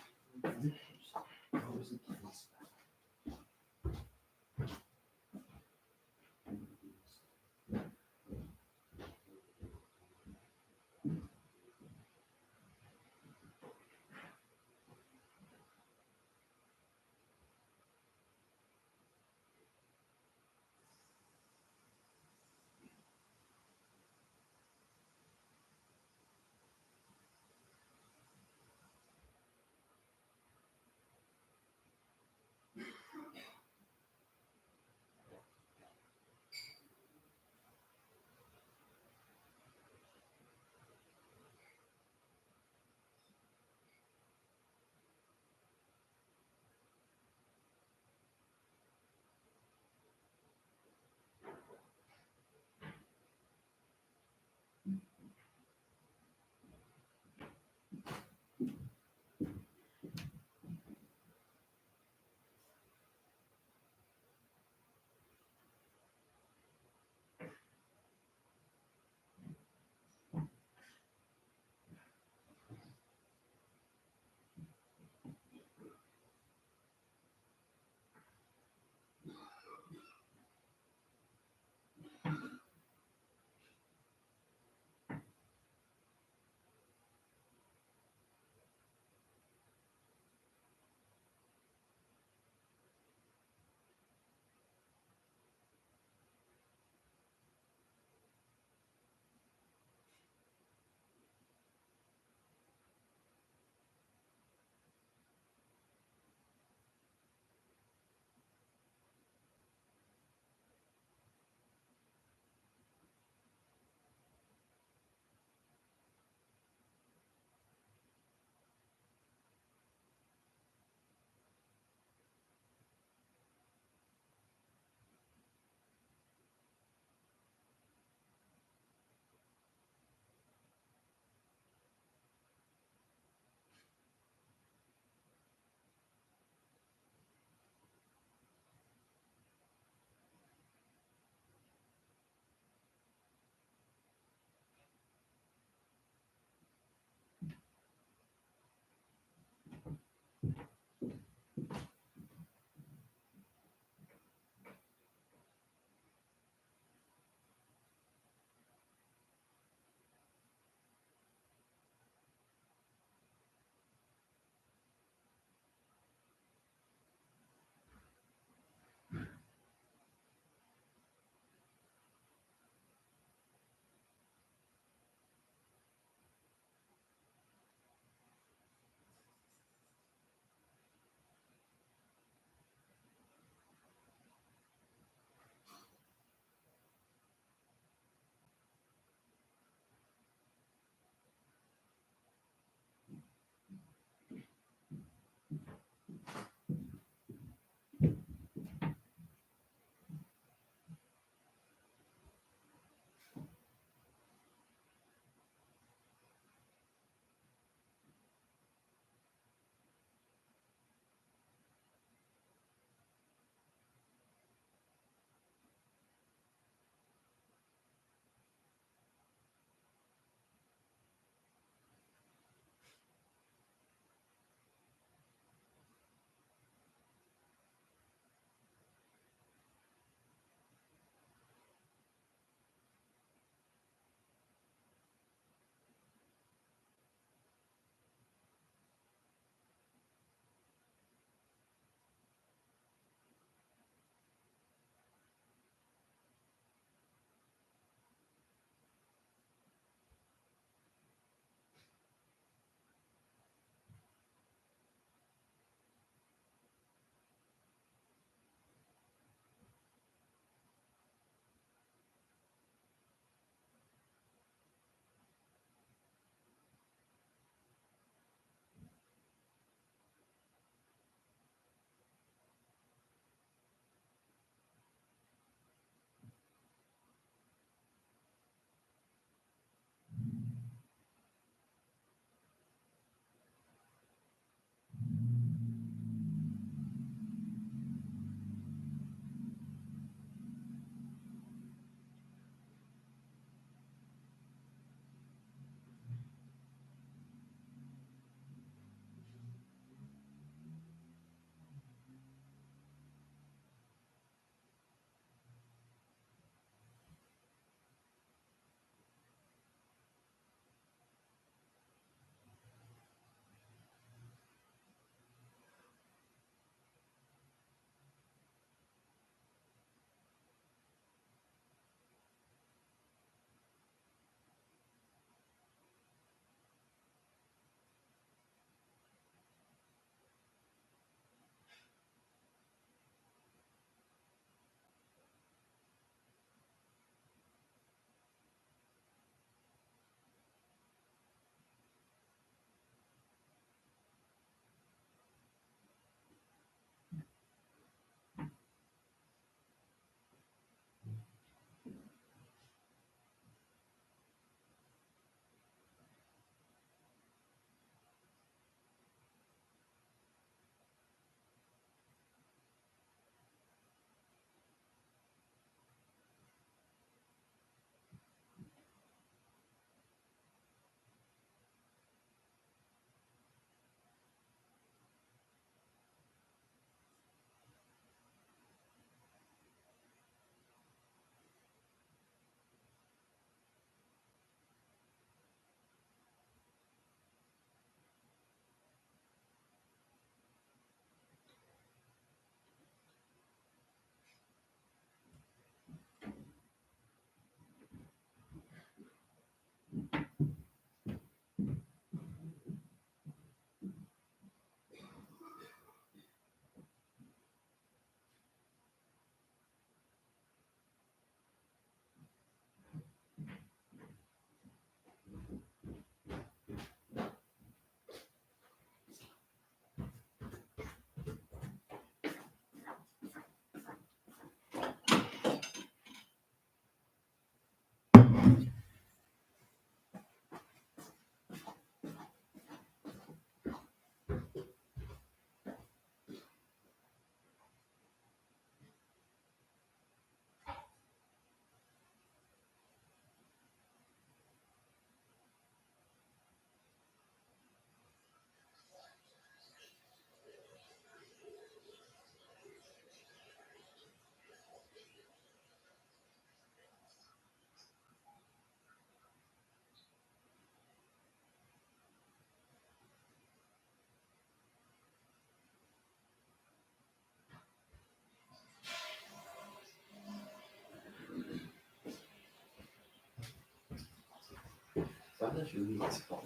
that you leave this color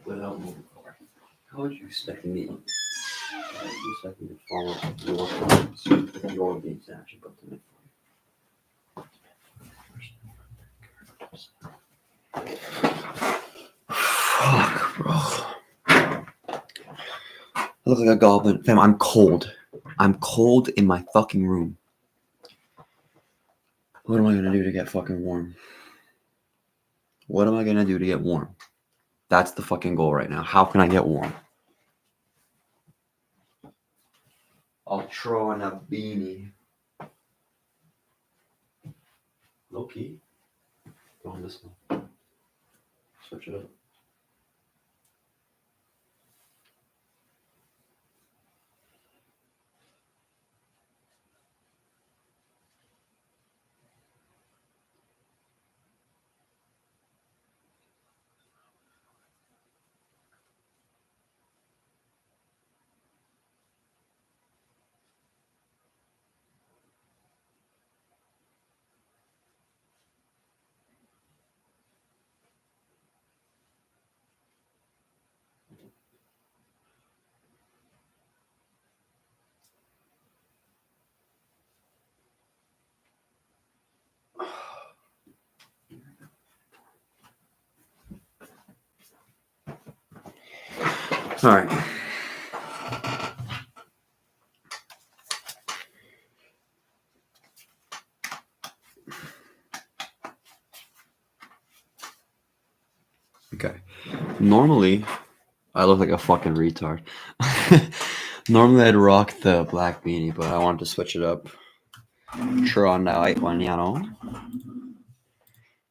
without moving forward? How would you expect me? You expect me to follow your plans, your games to actually put them in. Fuck, bro. I look like a goblin. Fam, I'm cold. I'm cold in my fucking room. What am I gonna do to get fucking warm? What am I gonna do to get warm? That's the fucking goal right now. How can I get warm? I'll throw in a beanie. Low key. Go on this one. Switch it up. All right. Okay. Normally, I look like a fucking retard. Normally, I'd rock the black beanie, but I wanted to switch it up. Try on the white one, you know.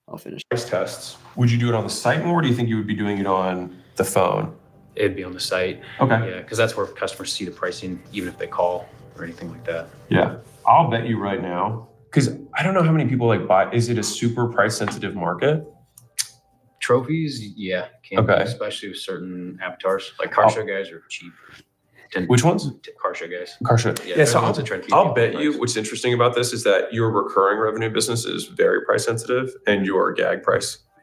I'll finish. Price tests. Would you do it on the site more, or do you think you would be doing it on the phone? It'd be on the site. Okay. Yeah, because that's where customers see the pricing, even if they call or anything like that. Yeah. I'll bet you right now, because I don't know how many people like buy. Is it a super price sensitive market? Trophies, yeah, can be, Okay. especially with certain avatars. Like car show guys are cheap. Which ones? Car show guys. Car show. Yeah, Yeah, so they're the ones that try to keep I'll people bet you priced. what's interesting about this is that your recurring revenue business is very price sensitive and your gag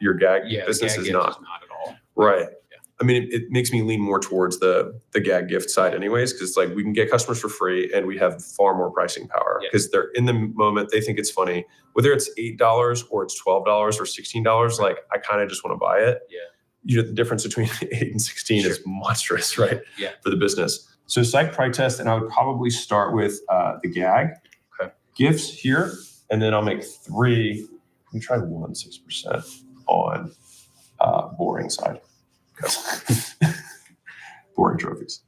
Yeah, business gag is gift not. is not at all. Right. Yeah. I mean, it makes me lean more towards the gag gift side anyways, because it's like we can get customers for free and we have far more pricing power Yeah. because they're in the moment, they think it's funny. Whether it's $8 or it's $12 or $16, like I kind of just want to buy it. Yeah. You know, the difference between 8 and 16 is monstrous, right? Yeah. For the business. So site price test, and I would probably start with the gag. Okay. Gifts here, and then I'll make 3. Let me try 6% on boring side. Boring trophies.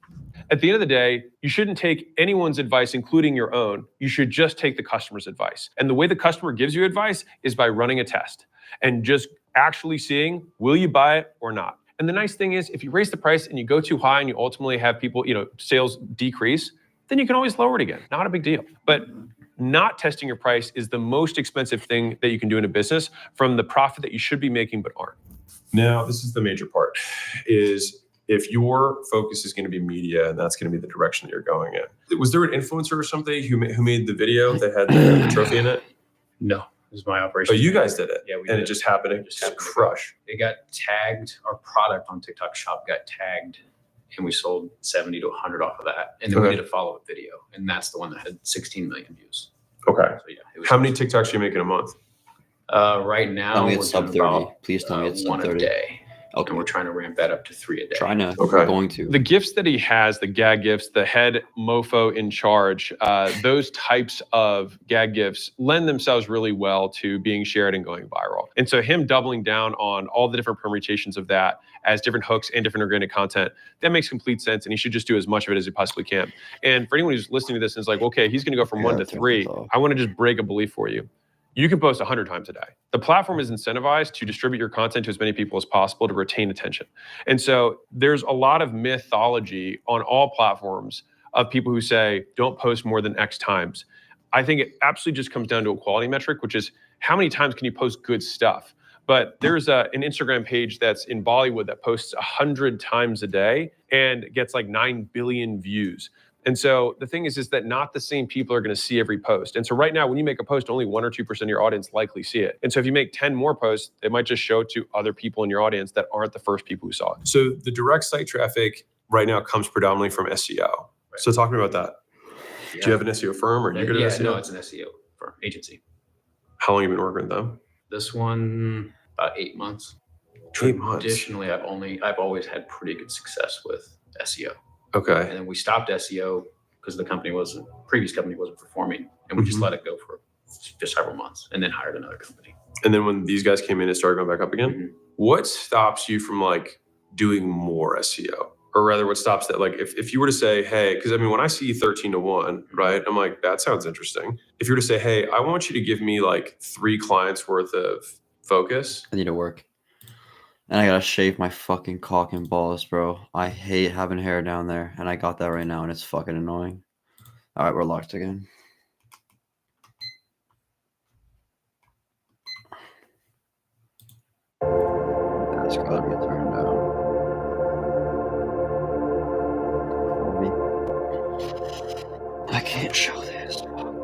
At the end of the day, you shouldn't take anyone's advice, including your own. You should just take the customer's advice. And the way the customer gives you advice is by running a test and just actually seeing, will you buy it or not? And the nice thing is, if you raise the price and you go too high and you ultimately have people, sales decrease, then you can always lower it again. Not a big deal. But not testing your price is the most expensive thing that you can do in a business from the profit that you should be making but aren't. Now, this is the major part, is if your focus is going to be media and that's going to be the direction that you're going in. Was there an influencer or something who made the video that had the trophy in it? No, this is my operation. Oh, you guys did it? Yeah, we And did it just happened to Just happened to crush. It got tagged, our product on TikTok shop got tagged, and we sold 70 to 100 off of that. And then we Okay. did a follow-up video, and that's the one that had 16 million views. Okay. So yeah, it was How many TikToks do you make in a month? right now, Tell me we're it's sub doing 30. about Please tell me it's sub one a 30. day. Okay. And we're trying to ramp that up to 3 a day. Trying to. Okay. Going to. The gifts that he has, the gag gifts, the head mofo in charge, those types of gag gifts lend themselves really well to being shared and going viral. And so him doubling down on all the different permutations of that as different hooks and different organic content, that makes complete sense. And he should just do as much of it as he possibly can. And for anyone who's listening to this and is like, okay, he's going to go from 1 to 3, I want to just break a belief for you. You can post 100 times a day. The platform is incentivized to distribute your content to as many people as possible to retain attention. And so there's a lot of mythology on all platforms of people who say, don't post more than X times. I think it absolutely just comes down to a quality metric, which is how many times can you post good stuff? But there's an Instagram page that's in Bollywood that posts 100 times a day and gets like 9 billion views. And so the thing is that not the same people are going to see every post. And so right now, when you make a post, only 1 or 2% of your audience likely see it. And so if you make 10 more posts, it might just show to other people in your audience that aren't the first people who saw it. So the direct site traffic right now comes predominantly from SEO. So talk to me about that. Do you have an SEO firm or you go to Yeah, SEO? no, it's an SEO firm, agency. How long have you been working with them? This one, about 8 months. 8 months. Traditionally, I've always had pretty good success with SEO. Okay. And then we stopped SEO because the previous company wasn't performing, and we just Mhm. let it go for just several months, and then hired another company. And then when these guys came in, it started going back up again. Mhm. What stops you from like doing more SEO? Or rather, what stops that? Like, if you were to say, hey, because I mean, when I see 13 to 1, right, I'm like, that sounds interesting. If you were to say, hey, I want you to give me like 3 clients worth of focus. I need to work. And I gotta shave my fucking cock and balls, bro. I hate having hair down there, and I got that right now, and it's fucking annoying. All right, we're locked again. That's gotta be turned down. I can't show this. Fuck.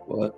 What?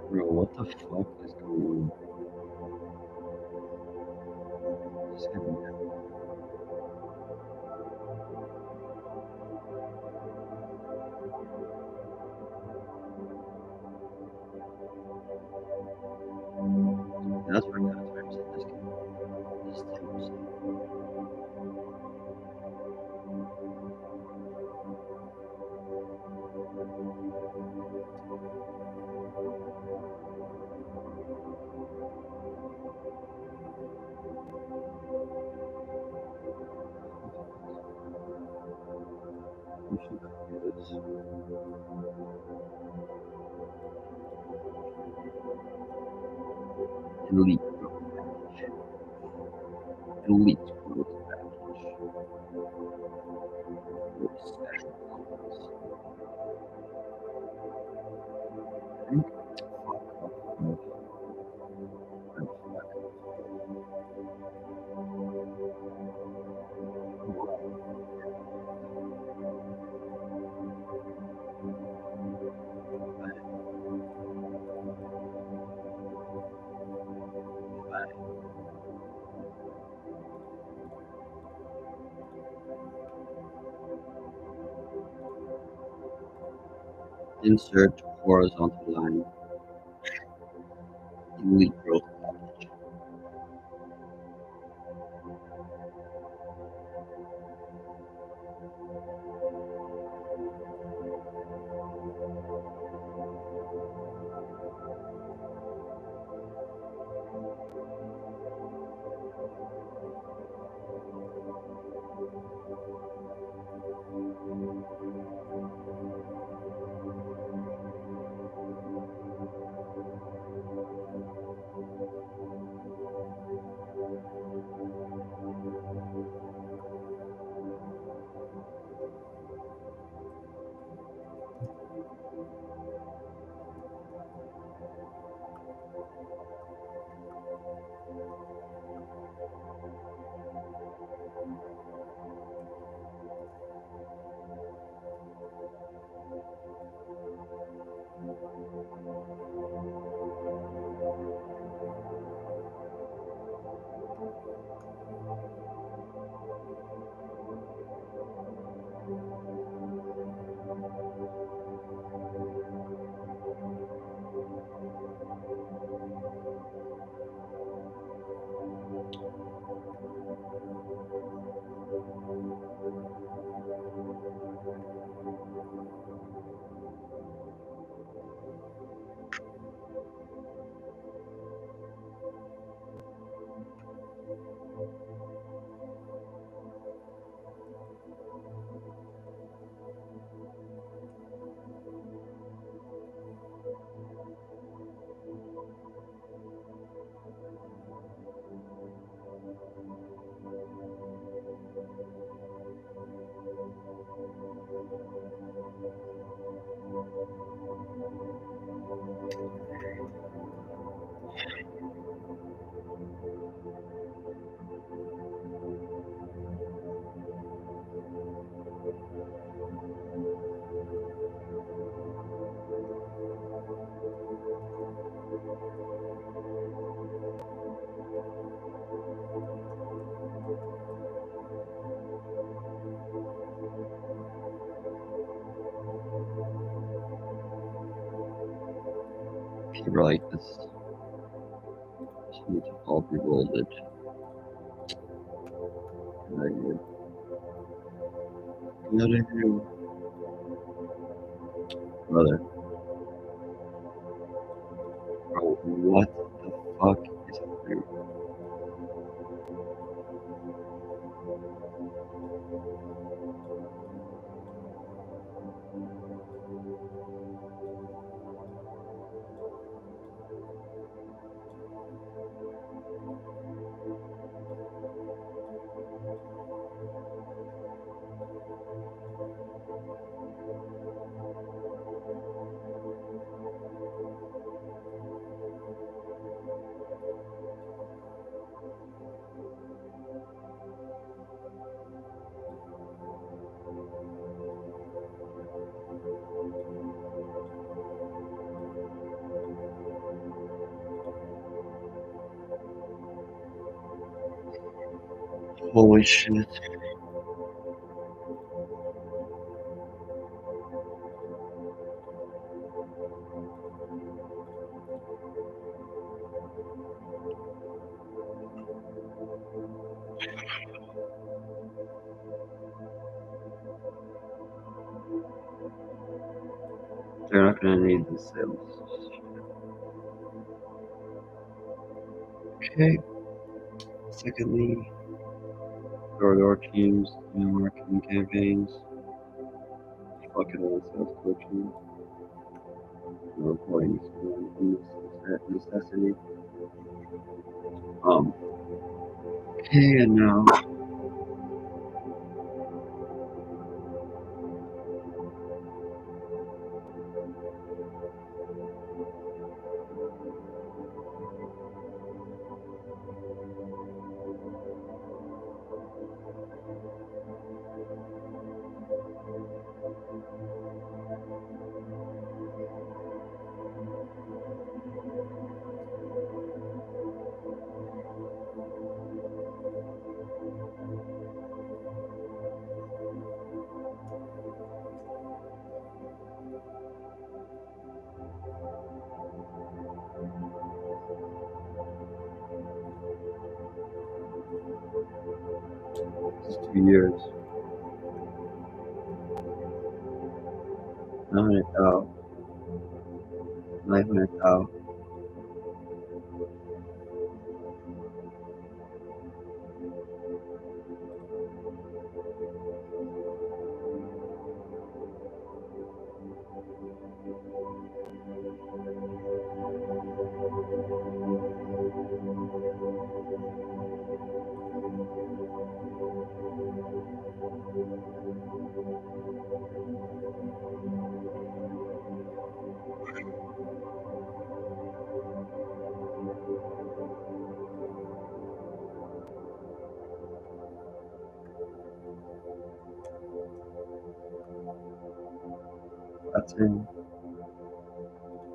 Bro, what the fuck is going on? This happened. That's what got times in this game. This is 10%. We should do this. Elite growth package. Elite growth package. With special bonus. I think. Fuck off, bro. Bro, fuck off. What? Fine. Insert horizontal line. Elite growth package. People like this. Just need to all be rolled it. Very good. What are you? Brother. Bro, what the fuck is up here? Holy shit. They're not gonna need the sales. Okay. Secondly, door teams, new marketing campaigns, fucking all sales coaching, no employees, necessity. Okay, and now it's 2 years. 900,000. 900,000. That's in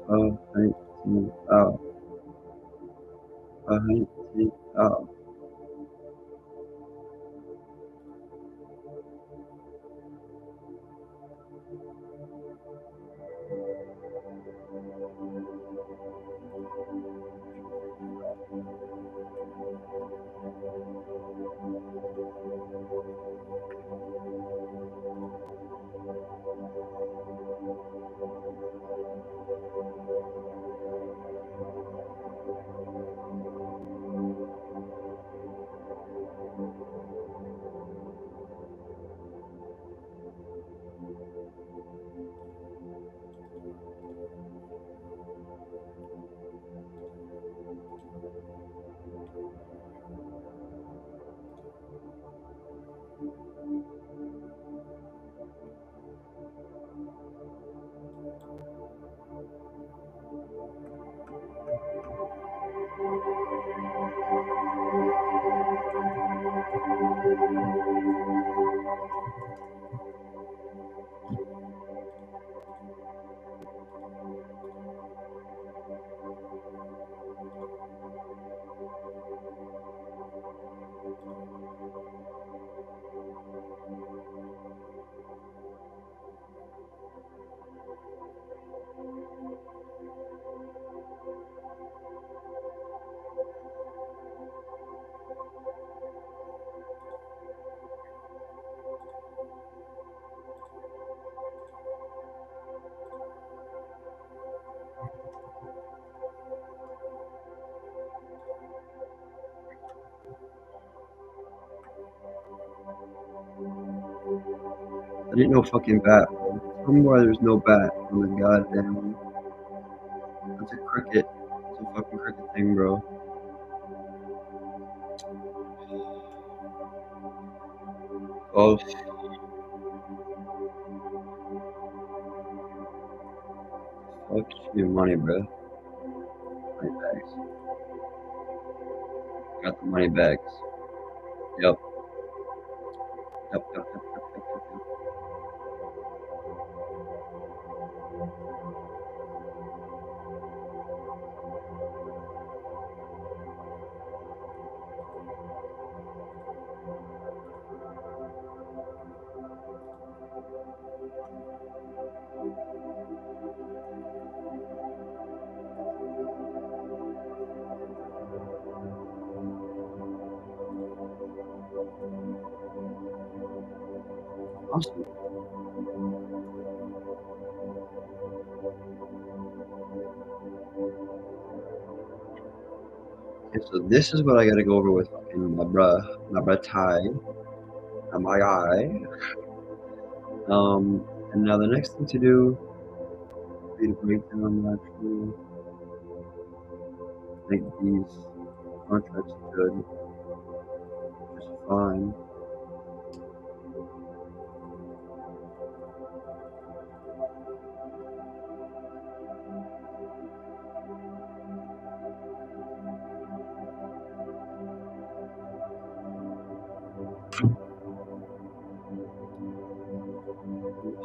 19,000. 19,000. I didn't know fucking bat. Tell me why there's no bat on the goddamn. That's a cricket. It's a fucking cricket thing, bro. Oh, fuck, just give me money, bro. Money bags. Got the money bags. Yep. Yep. Awesome. Okay, so this is what I gotta go over with fucking my bruh Ty, and my guy. And now the next thing to do would be to break down the actual, make these contracts good, which is fine.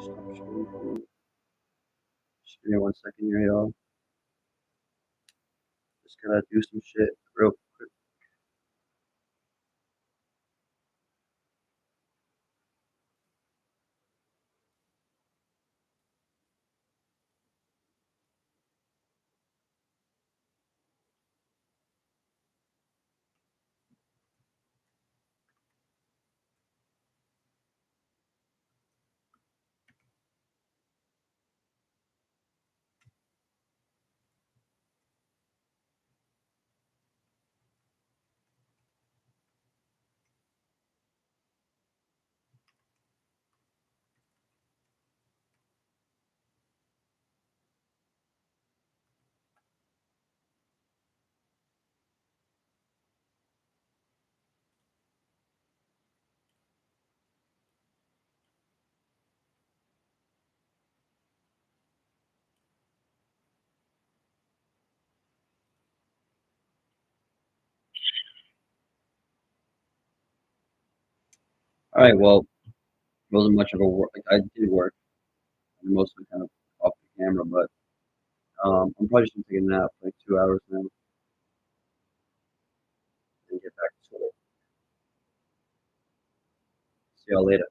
Stop sharing for me. Just give me 1 second here, y'all. Just gotta do some shit real quick. Alright, well, it wasn't much of a work. Like, I did work. I'm mostly kind of off the camera, but I'm probably just gonna take a nap, like 2 hours now, and get back to it. See y'all later.